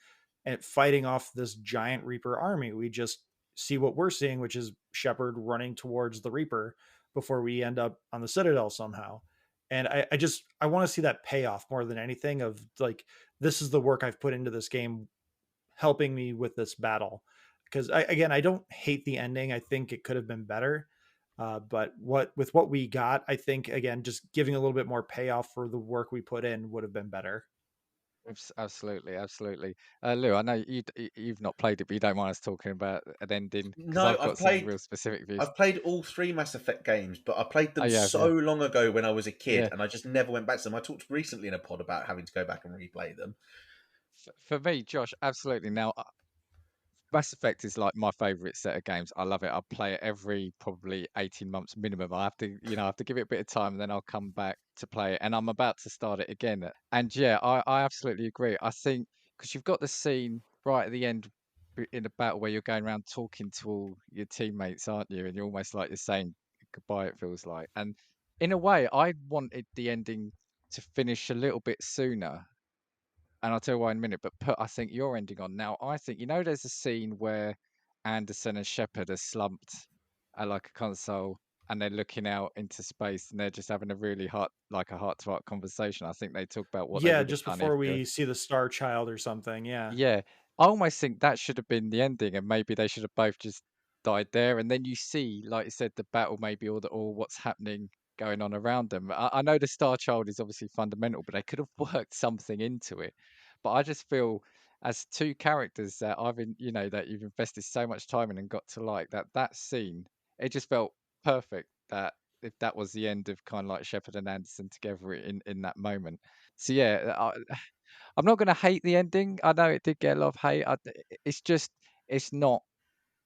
and fighting off this giant Reaper army. We just see what we're seeing, which is Shepard running towards the Reaper before we end up on the Citadel somehow. And I want to see that payoff more than anything of like, this is the work I've put into this game helping me with this battle. Because I don't hate the ending. I think it could have been better. But what we got, I think again, just giving a little bit more payoff for the work we put in would have been better.
Absolutely, absolutely. Lou, I know you've not played it, but you don't mind us talking about an ending because
No,
I've got some real specific views.
I've played all 3 Mass Effect games, but I played
Oh,
them
yeah,
so
yeah,
long ago when I was a kid,
yeah.
and I just never went back to them. I talked recently in a pod about having to go back and replay them.
For me, Josh, absolutely. Now, Mass Effect is like my favorite set of games. I love it. I play it every probably 18 months minimum. I have to, I have to give it a bit of time, and then I'll come back to play it. And I'm about to start it again. And yeah, I absolutely agree. I think because you've got the scene right at the end in the battle where you're going around talking to all your teammates, aren't you? And you're almost like you're saying goodbye, it feels like. And in a way, I wanted the ending to finish a little bit sooner, and I'll tell you why in a minute, but put I think your ending on. Now, I think, there's a scene where Anderson and Shepard are slumped at like a console and they're looking out into space and they're just having a really like a heart-to-heart conversation. I think they talk about what they
Yeah,
would have
just
done if
before
they
we see the Star Child or something. Yeah.
yeah. I almost think that should have been the ending, and maybe they should have both just died there. And then you see, like you said, the battle, maybe or what's happening going on around them. I know the Star Child is obviously fundamental, but they could have worked something into it. But I just feel as two characters that that you've invested so much time in and got to like that scene, it just felt perfect. That if that was the end of kind of like Shepard and Anderson together in that moment. So yeah, I'm not going to hate the ending. I know it did get a lot of hate. It's just, it's not,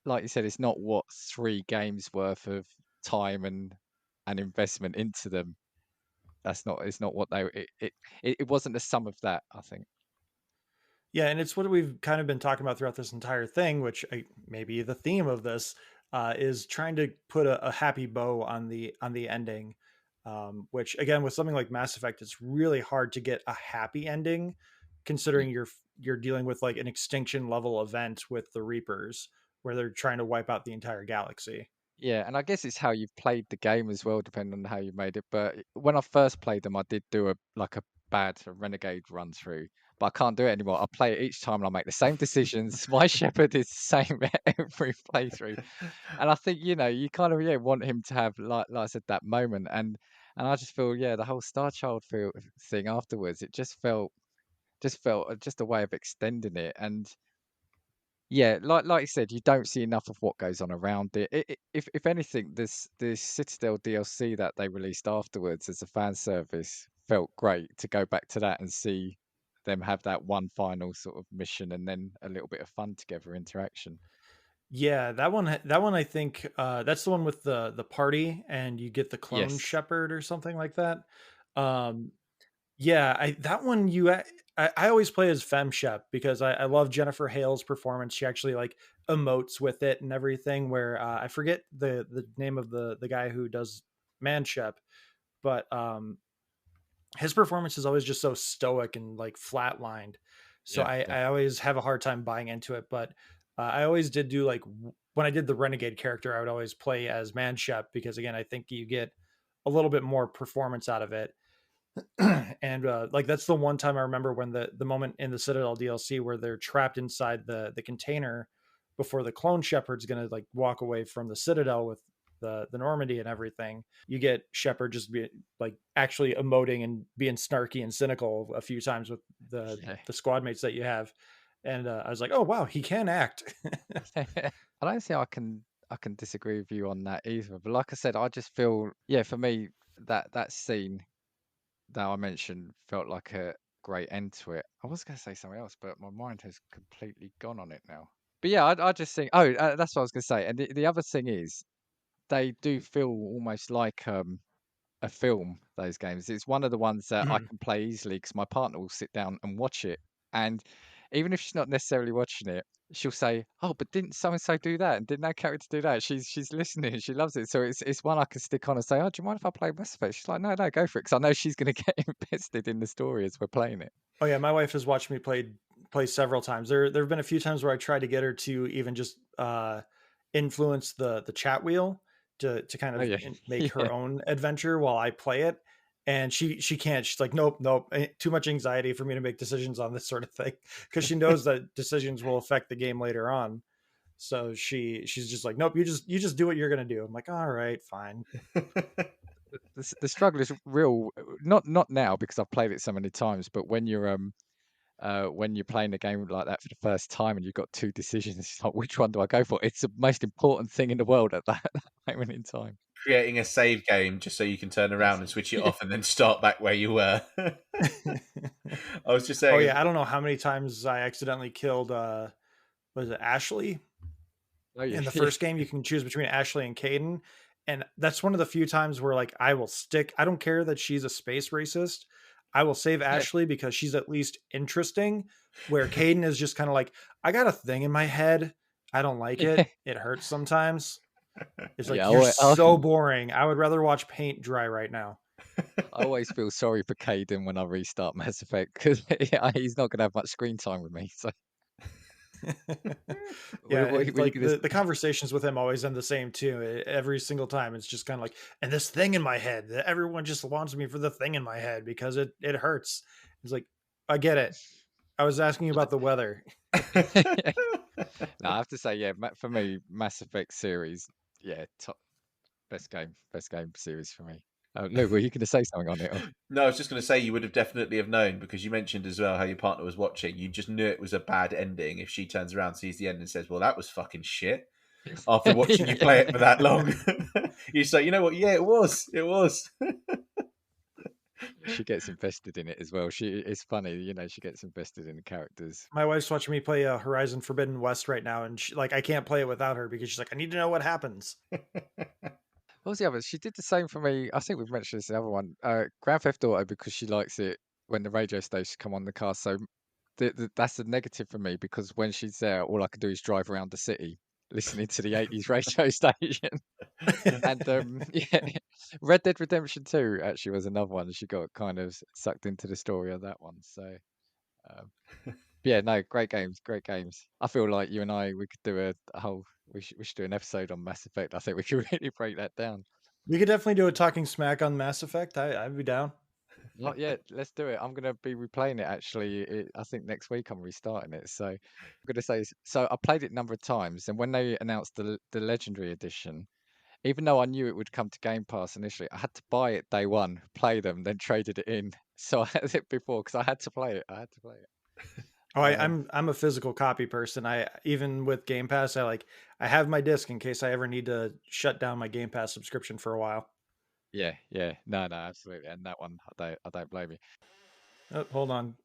like you said, it's not what 3 games worth of time and investment into them. It's not what it wasn't the sum of that, I think.
Yeah, and it's what we've kind of been talking about throughout this entire thing, which maybe the theme of this is trying to put a happy bow on the ending. Which again, with something like Mass Effect, it's really hard to get a happy ending,
Yeah.
considering you're dealing with like an extinction level event with the Reapers, where they're trying to wipe out the entire galaxy.
Yeah, and I guess it's how you've played the game as well, depending on how you made it. But when I first played them, I did do a renegade run through, but I can't do it anymore. I play it each time and I make the same decisions. My shepherd is the same every playthrough, and I think you kind of want him to have like I said that moment, and I just feel the whole Star Child thing afterwards, it just felt just a way of extending it. And yeah, like you said, you don't see enough of what goes on around it. If anything, this Citadel DLC that they released afterwards as a fan service felt great to go back to that and see them have that one final sort of mission and then a little bit of fun together interaction.
Yeah, that one I think that's the one with the party and you get the clone
Yes.
shepherd or something like that. Um yeah, I that one you I always play as Fem Shep because I love Jennifer Hale's performance. She actually like emotes with it and everything where I forget the name of the guy who does Man Shep, but his performance is always just so stoic and like flatlined. So
Yeah,
I
definitely.
always have a hard time buying into it. But I always did do like when I did the Renegade character, I would always play as Manshep because again, I think you get a little bit more performance out of it. And like that's the one time I remember when the moment in the Citadel DLC where they're trapped inside the container before the clone shepherd's gonna like walk away from the Citadel with the Normandy and everything. You get Shepard just be like actually emoting and being snarky and cynical a few times with
Yeah.
the squad mates that you have. And I was like, oh wow, he can act.
I don't see how I can disagree with you on that either. But like I said, I just feel for me that scene that I mentioned felt like a great end to it. I was going to say something else, but my mind has completely gone on it now. But yeah, I just think, that's what I was going to say. And the other thing is, they do feel almost like a film, those games. It's one of the ones that I
Mhm.
can play easily because my partner will sit down and watch it. And even if she's not necessarily watching it, she'll say, "Oh, but didn't so and so do that? And didn't that character do that?" She's listening. She loves it. So it's one I can stick on and say, "Oh, do you mind if I play Mass Effect?" She's like, "No, no, go for it," because I know she's going to get invested in the story as we're playing it.
Oh yeah, my wife has watched me play several times. There have been a few times where I tried to get her to even just influence the chat wheel to kind
Oh
of
yeah,
make
yeah.
her own adventure while I play it, and she can't. She's like, nope, nope, too much anxiety for me to make decisions on this sort of thing because she knows that decisions will affect the game later on. So she's just like, nope, you just do what you're gonna do. I'm like, all right, fine.
The struggle is real. Not now because I've played it so many times, but when you're playing a game like that for the first time and you've got two decisions, it's like which one do I go for? It's the most important thing in the world at that moment in time.
Creating a save game just so you can turn around and switch it
Yeah.
off and then start back where you were. I was just
Oh
saying,
yeah, I don't know how many times I accidentally killed was it Ashley?
Oh yeah,
In the
yeah,
first game you can choose between Ashley and Caden, and that's one of the few times where like I will stick. I don't care that she's a space racist. I will save
yeah.
Ashley because she's at least interesting. Where Caden is just kind of like, I got a thing in my head. I don't like it. It hurts sometimes. It's like
Yeah,
you're so boring. I would rather watch paint dry right now.
I always feel sorry for Caden when I restart Mass Effect because he's not going to have much screen time with me. So
Yeah,
what
and
are you
like
going to?
the conversations with him always end the same too. Every single time, it's just kind of like, and this thing in my head that everyone just wants me for the thing in my head because it hurts. It's like, I get it. I was asking you about the weather.
No, I have to say, yeah, for me, Mass Effect series, yeah, top best game series for me. Lou, were you going to say something on it? Or?
No, I was just going to say you would have definitely have known because you mentioned as well how your partner was watching. You just knew it was a bad ending if she turns around, sees the end, and says, "Well, that was fucking shit." After watching you play it for that long, you say, "You know what? Yeah, it was. It was."
She gets invested in it as well. It's funny, she gets invested in the characters.
My wife's watching me play Horizon Forbidden West right now, and I can't play it without her because she's like, I need to know what happens.
What was the other? She did the same for me. I think we've mentioned this in the other one. Grand Theft Auto, because she likes it when the radio stations come on the car. So that's a negative for me because when she's there, all I can do is drive around the city listening to the 80s radio station. And yeah, Red Dead Redemption 2 actually was another one. She got kind of sucked into the story of that one. So yeah, no, great games, great games. I feel like you and we could do a whole. We should do an episode on Mass Effect. I think we could really break that down.
We could definitely do a Talking Smac on Mass Effect. I'd be down.
Not yet. Let's do it. I'm gonna be replaying it actually. I think next week I'm restarting it. So I'm gonna say. So I played it a number of times, and when they announced the Legendary Edition, even though I knew it would come to Game Pass initially, I had to buy it day one, play them, then traded it in. So I had it before because I had to play it.
Oh, I'm a physical copy person. I even with Game Pass, I have my disc in case I ever need to shut down my Game Pass subscription for a while.
Yeah, no, absolutely. And that one, I don't blame you.
Oh, hold on.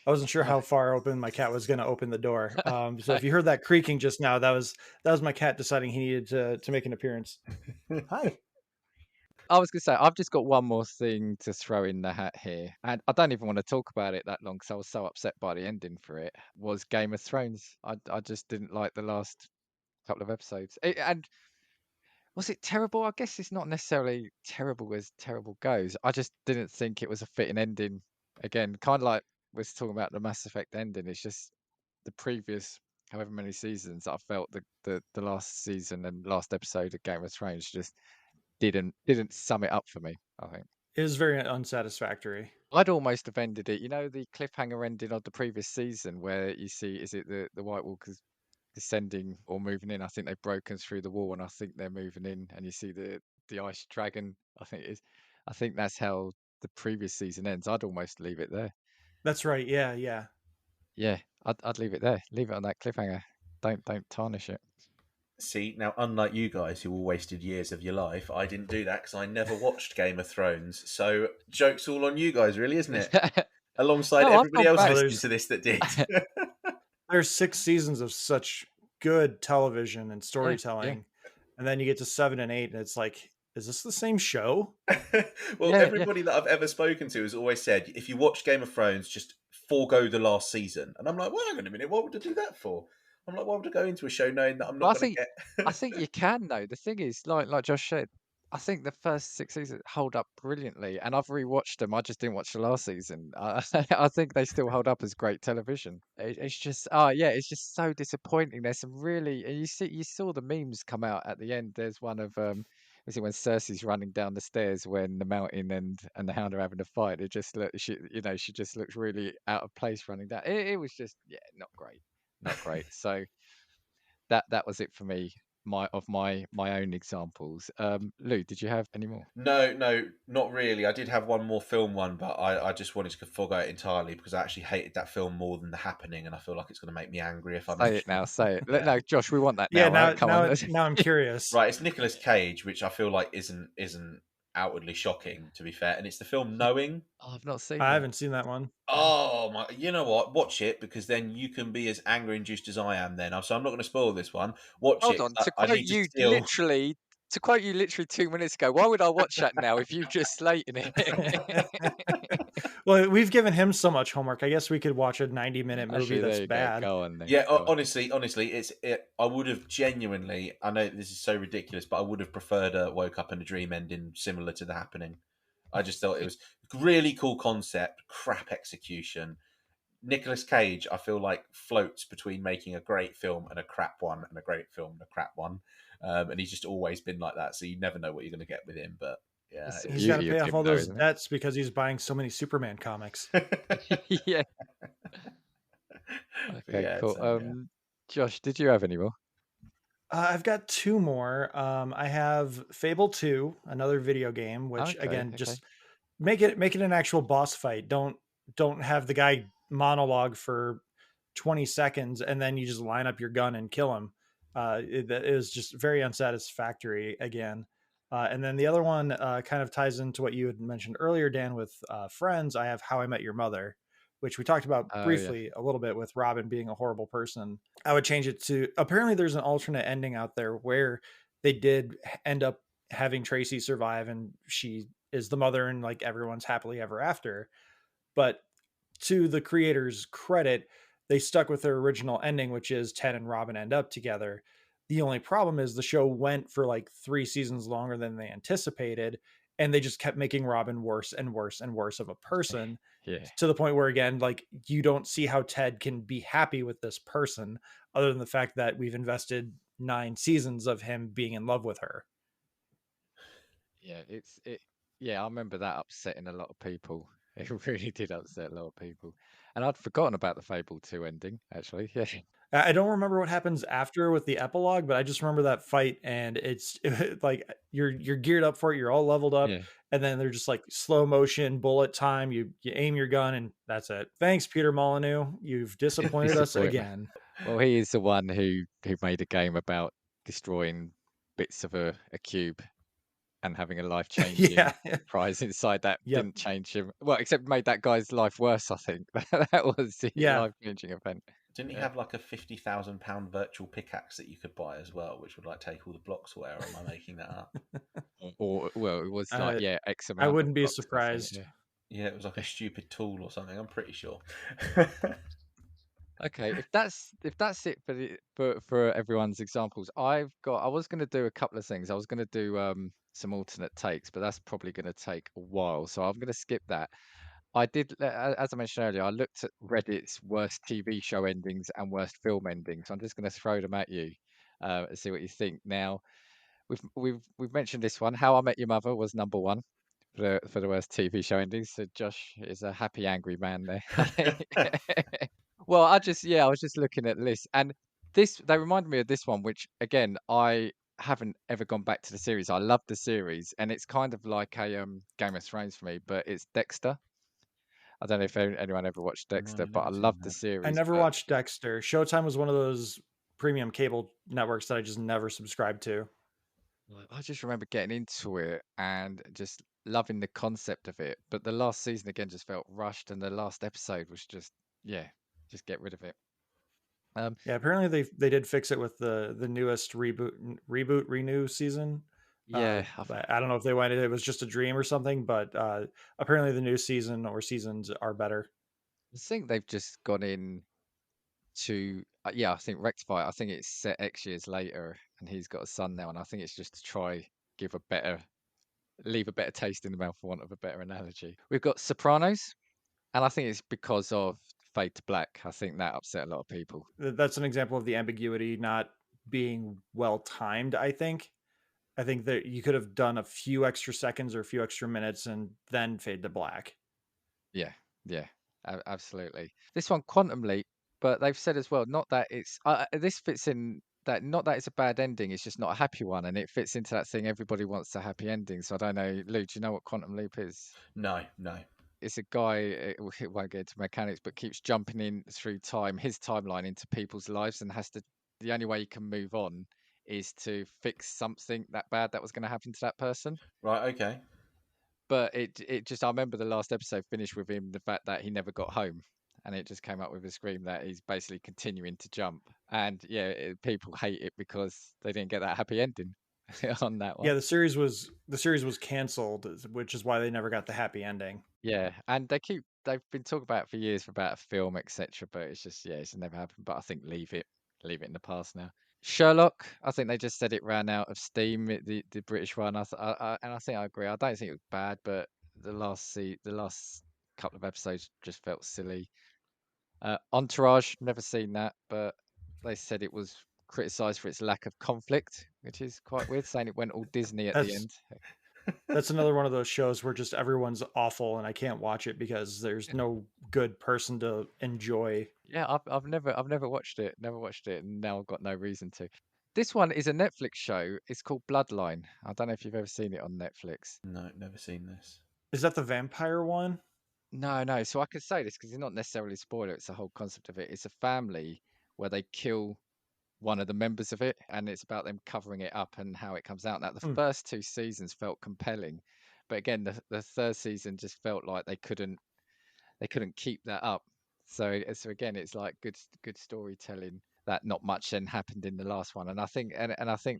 I wasn't sure how far open my cat was going to open the door. So if you heard that creaking just now, that was my cat deciding he needed to make an appearance. Hi.
I was going to say, I've just got one more thing to throw in the hat here. And I don't even want to talk about it that long because I was so upset by the ending for it, was Game of Thrones. I just didn't like the last couple of episodes. And was it terrible? I guess it's not necessarily terrible as terrible goes. I just didn't think it was a fitting ending. Again, kind of like we're talking about the Mass Effect ending. It's just the previous however many seasons I felt the last season and last episode of Game of Thrones just didn't sum it up for me, I think.
It was very unsatisfactory.
I'd almost have ended it, the cliffhanger ending of the previous season where you see, is it the White Walkers descending or moving in? I think they've broken through the wall and I think they're moving in, and you see the ice dragon, I think it is. I think that's how the previous season ends. I'd almost leave it there.
That's right. Yeah.
Yeah, I'd leave it there. Leave it on that cliffhanger. Don't tarnish it.
See, now, unlike you guys who all wasted years of your life, I didn't do that because I never watched Game of Thrones. So, joke's all on you guys, really, isn't it? Alongside everybody else listening to this that did.
There's 6 seasons of such good television and storytelling. Yeah. And then you get to 7 and 8, and it's like, is this the same show?
Well, everybody that I've ever spoken to has always said, if you watch Game of Thrones, just forego the last season. And I'm like, well, hang on a minute, what would I do that for? I'm like, why would I go into a show knowing that I'm not going to get...
I think you can, though. The thing is, like Josh said, I think the first 6 seasons hold up brilliantly, and I've rewatched them. I just didn't watch the last season. I think they still hold up as great television. It's just, it's just so disappointing. There's some really, and you saw the memes come out at the end. There's one of, is it when Cersei's running down the stairs when the Mountain and the Hound are having a fight? It just looks, she just looks really out of place running down. It was just, not great. So that was it for me. My own examples. Lou, did you have any more?
No, not really. I did have one more film one, but I just wanted to forego it entirely because I actually hated that film more than The Happening, and I feel like it's going to make me angry if I
say it now. Say it. Yeah. No, Josh, we want that now.
Yeah,
right? Come on.
Now I'm curious.
Right, it's Nicolas Cage, which I feel like isn't outwardly shocking, to be fair, and it's the film Knowing.
Oh, I've not seen.
I haven't seen that one.
Oh my! You know what? Watch it because then you can be as anger induced as I am. Then, so I'm not going to spoil this one. Watch it.
Hold on. To quote you literally 2 minutes ago, why would I watch that now if you just slating it?
Well, we've given him so much homework. I guess we could watch a 90-minute movie that's bad.
Go on, then. Yeah, honestly, I would have genuinely. I know this is so ridiculous, but I would have preferred a woke up in a dream ending similar to The Happening. I just thought it was really cool concept, crap execution. Nicolas Cage, I feel like, floats between making a great film and a crap one, and a great film and a crap one. And he's just always been like that, so you never know what you're going to get with him. But yeah,
he's got to pay off all those debts because he's buying so many Superman comics.
Yeah.
But
Okay,
yeah,
cool.
so yeah.
Josh, did you have any more?
I've got two more. I have Fable 2, another video game, which
Okay,
again,
okay.
just make it an actual boss fight. Don't have the guy monologue for 20 seconds and then you just line up your gun and kill him. That is just very unsatisfactory again. And then the other one kind of ties into what you had mentioned earlier, Dan, with Friends. I have How I Met Your Mother, which we talked about
Oh yeah.
briefly a little bit with Robin being a horrible person. I would change it to, apparently there's an alternate ending out there where they did end up having Tracy survive and she is the mother and like everyone's happily ever after. But to the creators' credit, they stuck with their original ending, which is Ted and Robin end up together. The only problem is the show went for like 3 seasons longer than they anticipated, and they just kept making Robin worse and worse and worse of a person,
Yeah.
to the point where, again, like you don't see how Ted can be happy with this person other than the fact that we've invested 9 seasons of him being in love with her.
Yeah, yeah, I remember that upsetting a lot of people. It really did upset a lot of people. And I'd forgotten about the Fable 2 ending, actually. Yeah.
I don't remember what happens after with the epilogue, but I just remember that fight, and it's like you're geared up for it, you're all leveled up,
Yeah.
and then they're just like slow motion bullet time. You aim your gun, and that's it. Thanks, Peter Molyneux. You've disappointed us
Disappointment.
again.
Well, he is the one who made a game about destroying bits of a cube and having a life-changing
Yeah.
prize inside that
Yep.
didn't change him. Well, except made that guy's life worse, I think. That was the
Yeah.
life-changing event.
Didn't he
Yeah.
have like a £50,000 virtual pickaxe that you could buy as well, which would like take all the blocks away? Or am I making that up?
Or well, it was like,
Uh,
yeah, X
I
amount of
wouldn't be
blocks, I think.
surprised.
Yeah.
Yeah, it was like a stupid tool or something. I'm pretty sure.
Okay, if that's it for for everyone's examples, I was going to do a couple of things. I was going to do some alternate takes, but that's probably going to take a while, so I'm going to skip that. I did, as I mentioned earlier, I looked at Reddit's worst TV show endings and worst film endings. I'm just going to throw them at you and see what you think. Now, we've mentioned this one. How I Met Your Mother was number one for the worst TV show endings. So Josh is a happy, angry man there. Well, I was just looking at the list, and they reminded me of this one, which again I haven't ever gone back to the series. I love the series, and it's kind of like a Game of Thrones for me, but it's Dexter. I don't know if anyone ever watched
No,
Dexter,
I've
but I
never
love
seen
the
that.
I
series.
never
But
watched Dexter. Showtime was one of those premium cable networks that I just never subscribed to.
I just remember getting into it and just loving the concept of it. But the last season again just felt rushed, and the last episode was just, yeah, just get rid of it. Um,
Yeah, apparently they did fix it with the newest reboot renew season.
yeah,
But I don't know if they went it was just a dream or something, but apparently the new season or seasons are better.
I think they've just gone in to yeah, I think rectify it. I think it's set X years later, and he's got a son now, and I think it's just to try give a better leave a better taste in the mouth, for want of a better analogy. We've got Sopranos, and I think it's because of Fade to Black. I think that upset a lot of people.
That's an example of the ambiguity not being well timed, I think that you could have done a few extra seconds or a few extra minutes and then fade to black.
Yeah, yeah, absolutely. This one, Quantum Leap, but they've said as well, not that it's this fits in that not that it's a bad ending, it's just not a happy one, and it fits into that thing everybody wants a happy ending. So I don't know, Lou, do you know what Quantum Leap is?
No, no.
It's a guy, it won't get into mechanics, but keeps jumping in through time, his timeline into people's lives, and has to. The only way you can move on is to fix something that bad that was going to happen to that person.
Right, okay.
But it just I remember the last episode finished with him the fact that he never got home, and it just came up with a scream that he's basically continuing to jump, and yeah, people hate it because they didn't get that happy ending on that one.
Yeah, the series was canceled, which is why they never got the happy ending.
Yeah, and they've been talking about it for years about a film, etc. But it's just yeah, it's never happened. But I think leave it in the past now. Sherlock, I think they just said it ran out of steam. The British one, and I think I agree. I don't think it was bad, but the last couple of episodes just felt silly. Entourage, never seen that, but they said it was criticised for its lack of conflict, which is quite weird, saying it went all Disney at the
That's
end.
that's another one of those shows where just everyone's awful and I can't watch it because there's no good person to enjoy.
Yeah, I've never watched it. Never watched it, and now I've got no reason to. This one is a Netflix show. It's called Bloodline. I don't know if you've ever seen it on Netflix.
No, never seen this.
Is that the vampire one?
No, no. So I can say this because it's not necessarily a spoiler. It's the whole concept of it. It's a family where they kill one of the members of it, and it's about them covering it up and how it comes out. Now, the
Hmm.
first two seasons felt compelling, but again, the third season just felt like they couldn't keep that up. So again, it's like good storytelling that not much then happened in the last one. And I think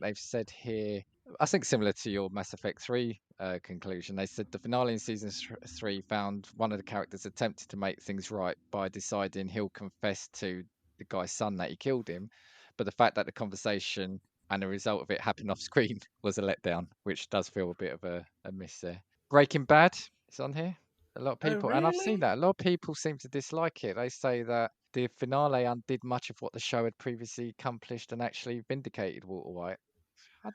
they've said here, I think similar to your Mass Effect 3 conclusion, they said the finale in season 3 found one of the characters attempted to make things right by deciding he'll confess to the guy's son that he killed him, but the fact that the conversation and the result of it happened off screen was a letdown, which does feel a bit of a miss there. Breaking Bad is on here. A lot of
Oh,
people, and I've seen
really?
that. A lot of people seem to dislike it. They say that the finale undid much of what the show had previously accomplished and actually vindicated Walter White. I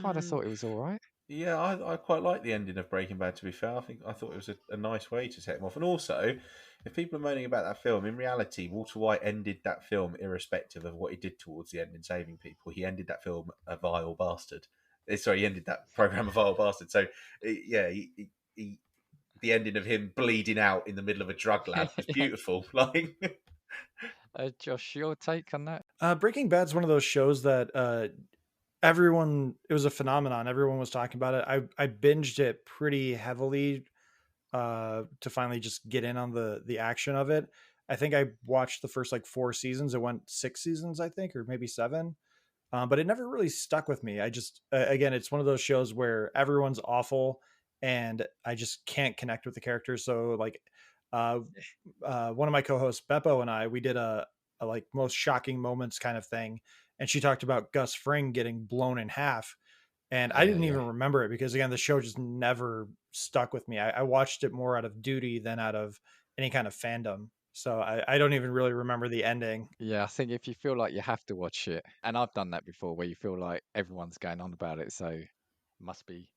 kind of
Mm,
thought it was all right.
yeah, I quite like the ending of Breaking Bad. To be fair, I thought it was a nice way to set him off. And also, if people are moaning about that film, in reality, Walter White ended that film irrespective of what he did towards the end in saving people. He ended that film a vile bastard. Sorry, he ended that program a vile bastard. So, yeah, he the ending of him bleeding out in the middle of a drug lab was
Yeah.
beautiful. Like,
Josh, your take on that?
Breaking Bad's one of those shows that everyone, it was a phenomenon. Everyone was talking about it. I binged it pretty heavily to finally just get in on the action of it. I think I watched the first like 4 seasons. It went 6 seasons, I think, or maybe 7. But it never really stuck with me. I just, again, it's one of those shows where everyone's awful and I just can't connect with the characters. So like, uh, one of my co-hosts, Beppo, and I, we did a like most shocking moments kind of thing, and she talked about Gus Fring getting blown in half, and I
Yeah,
didn't
yeah.
even remember it because again, the show just never stuck with me. I watched it more out of duty than out of any kind of fandom. So I don't even really remember the ending.
Yeah, I think if you feel like you have to watch it, and I've done that before, where you feel like everyone's going on about it, so it must be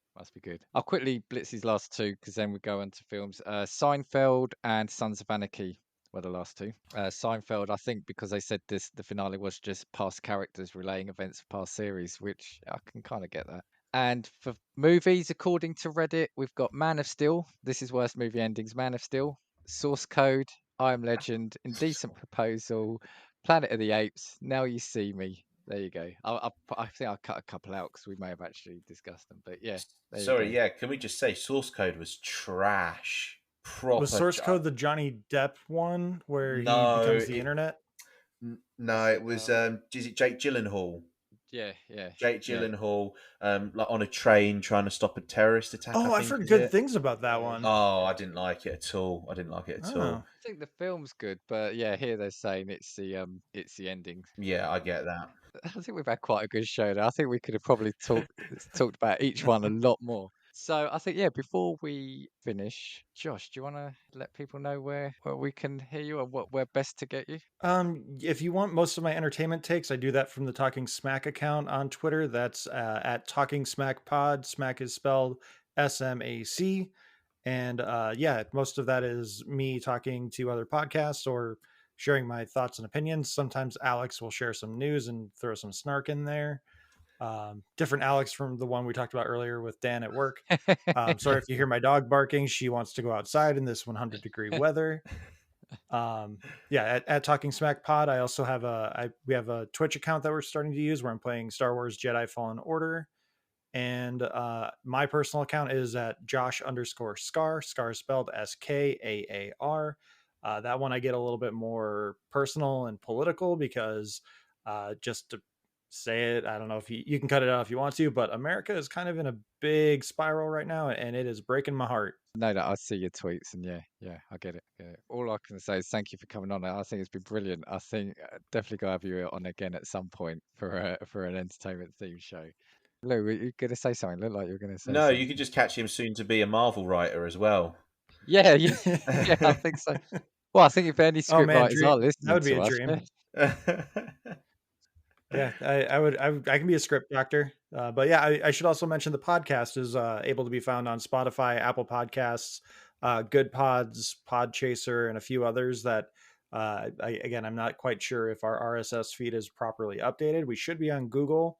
good. I'll quickly blitz these last two because then we go into films. Seinfeld and Sons of Anarchy were the last two. Seinfeld, I think, because they said the finale was just past characters relaying events of past series, which I can kind of get that. And for movies, according to Reddit, we've got Man of Steel. This is worst movie endings. Man of Steel, Source Code, I Am Legend, Indecent Proposal, Planet of the Apes, Now You See Me. There you go. I think I'll cut a couple out because we may have actually discussed them. But yeah, there you
sorry,
go.
yeah. Can we just say Source Code was trash?
Was
Proper.
Source Code the Johnny Depp one where he
No,
becomes the internet?
no, it was. Is it Jake Gyllenhaal?
Yeah, yeah,
Jake
yeah.
Gyllenhaal, like on a train trying to stop a terrorist attack. I
Oh, I've
think
heard
is
good
it.
things about that
Yeah,
one.
Oh, I didn't like it at all. I didn't like it at
Oh,
all.
I think the film's good, but yeah, here they're saying it's the ending.
Yeah, I get that.
I think we've had quite a good show there. I think we could have probably talked about each one a lot more. So I think, yeah, before we finish, Josh, do you want to let people know where we can hear you or where best to get you?
if you want most of my entertainment takes, I do that from the Talking Smack account on Twitter. That's at Talking Smack Pod. Smack is spelled SMAC. And yeah, most of that is me talking to other podcasts or sharing my thoughts and opinions. Sometimes Alex will share some news and throw some snark in there. Different Alex from the one we talked about earlier with Dan at work. Sorry if you hear my dog barking. She wants to go outside in this 100-degree weather. Yeah, at Talking Smack Pod, I also have we have a Twitch account that we're starting to use where I'm playing Star Wars Jedi Fallen Order. And my personal account is at Josh_Scar. Scar is spelled SKAAR. That one I get a little bit more personal and political because just to say it, I don't know if you can cut it out if you want to, but America is kind of in a big spiral right now and it is breaking my heart.
No, that I see your tweets and yeah, I get it. Get it. All I can say is thank you for coming on. I think it's been brilliant. I think definitely go have you on again at some point for an entertainment themed show. Lou, were you going to say something? Looked like you were going to say
No, you could
something.
just catch him soon to be a Marvel writer as well.
Yeah, yeah, yeah, I think so. Well, I think if any
Oh
script
man,
writers are
that
listening
would be
to
a
us,
dream.
yeah.
Yeah, I can be a script doctor. But yeah, I should also mention the podcast is able to be found on Spotify, Apple Podcasts, Good Pods, Pod Chaser, and a few others that. Again, I'm not quite sure if our RSS feed is properly updated. We should be on Google,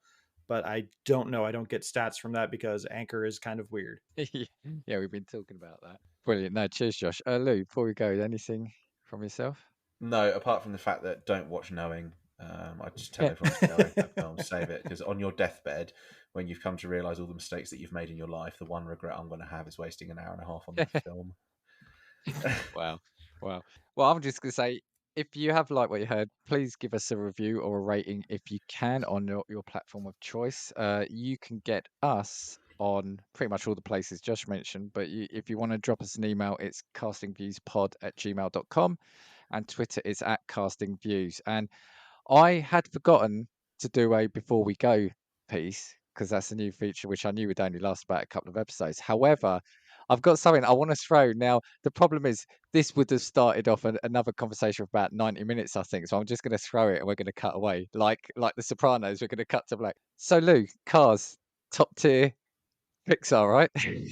but I don't know. I don't get stats from that because Anchor is kind of weird.
Yeah, we've been talking about that. Brilliant. No, cheers, Josh. Lou, before we go, anything from yourself?
No, apart from the fact that don't watch Knowing. I just tell everyone to go that film, save it, because on your deathbed, when you've come to realise all the mistakes that you've made in your life, the one regret I'm going to have is wasting an hour and a half on that film.
Wow. Wow. Well, I'm just going to say, if you have liked what you heard, please give us a review or a rating if you can on your platform of choice. You can get us on pretty much all the places Josh mentioned, but if you want to drop us an email, it's castingviewspod@gmail.com, and Twitter is @castingviews. And I had forgotten to do a before we go piece because that's a new feature which I knew would only last about a couple of episodes. However, I've got something I want to throw. Now, the problem is this would have started off another conversation for about 90 minutes, I think. So I'm just going to throw it and we're going to cut away. Like The Sopranos, we're going to cut to black. So Lou, Cars, top tier Pixar, right?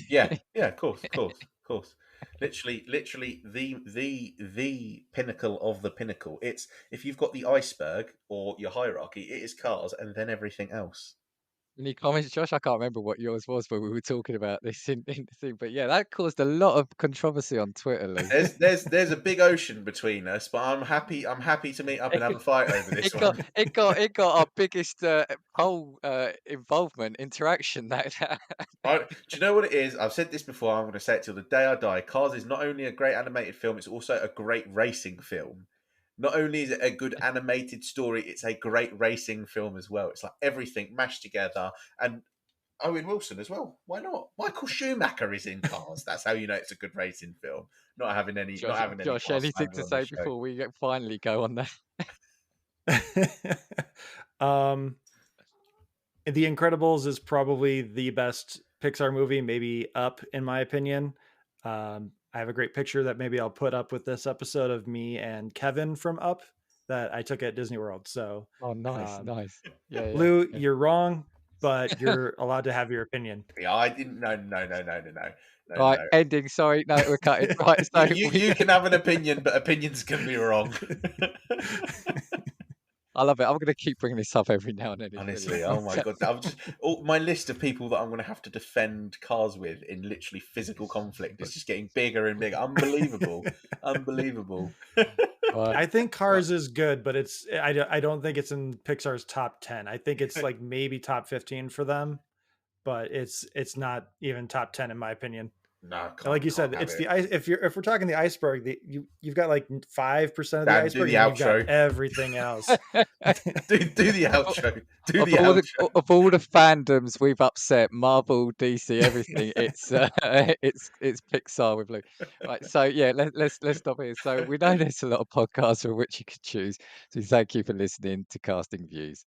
Yeah, of course, of course, of course. Literally the pinnacle of the pinnacle. It's if you've got the iceberg or your hierarchy, it is Cars and then everything else.
Any comments, Josh? I can't remember what yours was, but we were talking about this in the thing. But yeah, that caused a lot of controversy on Twitter, Lou.
There's a big ocean between us, but I'm happy to meet up and have a fight over this one.
It got our biggest whole involvement interaction.
Do you know what it is? I've said this before. I'm going to say it till the day I die. Cars is not only a great animated film; it's also a great racing film. Not only is it a good animated story, it's a great racing film as well. It's like everything mashed together, and Owen Wilson as well. Why not? Michael Schumacher is in Cars. That's how you know it's a good racing film. Not having any
Josh,
cast
anything
slander
to
on
say
this show.
before we finally go on that?
The Incredibles is probably the best Pixar movie, maybe Up, in my opinion. I have a great picture that maybe I'll put up with this episode of me and Kevin from Up that I took at Disney World. So,
Oh, nice. Yeah.
Lou, you're wrong, but you're allowed to have your opinion.
Yeah, I didn't. No.
Right, ending. Sorry, no, we're cutting. Right, so
you can have an opinion, but opinions can be wrong.
I love it. I'm going to keep bringing this up every now and then.
Honestly, oh my god, I'm just my list of people that I'm going to have to defend Cars with in literally physical conflict is just getting bigger and bigger. Unbelievable.
I think Cars is good, but I don't think it's in Pixar's top 10. I think it's like maybe top 15 for them, but it's not even top 10 in my opinion.
No,
like you said, it's if we're talking the iceberg, you've got like 5% of the iceberg,
do the
and
outro.
You've got everything else.
do the outro.
Of all the fandoms we've upset, Marvel, DC, everything, it's Pixar with Lou. Right, so yeah, let's stop here. So we know there's a lot of podcasts from which you could choose. So thank you for listening to Casting Views.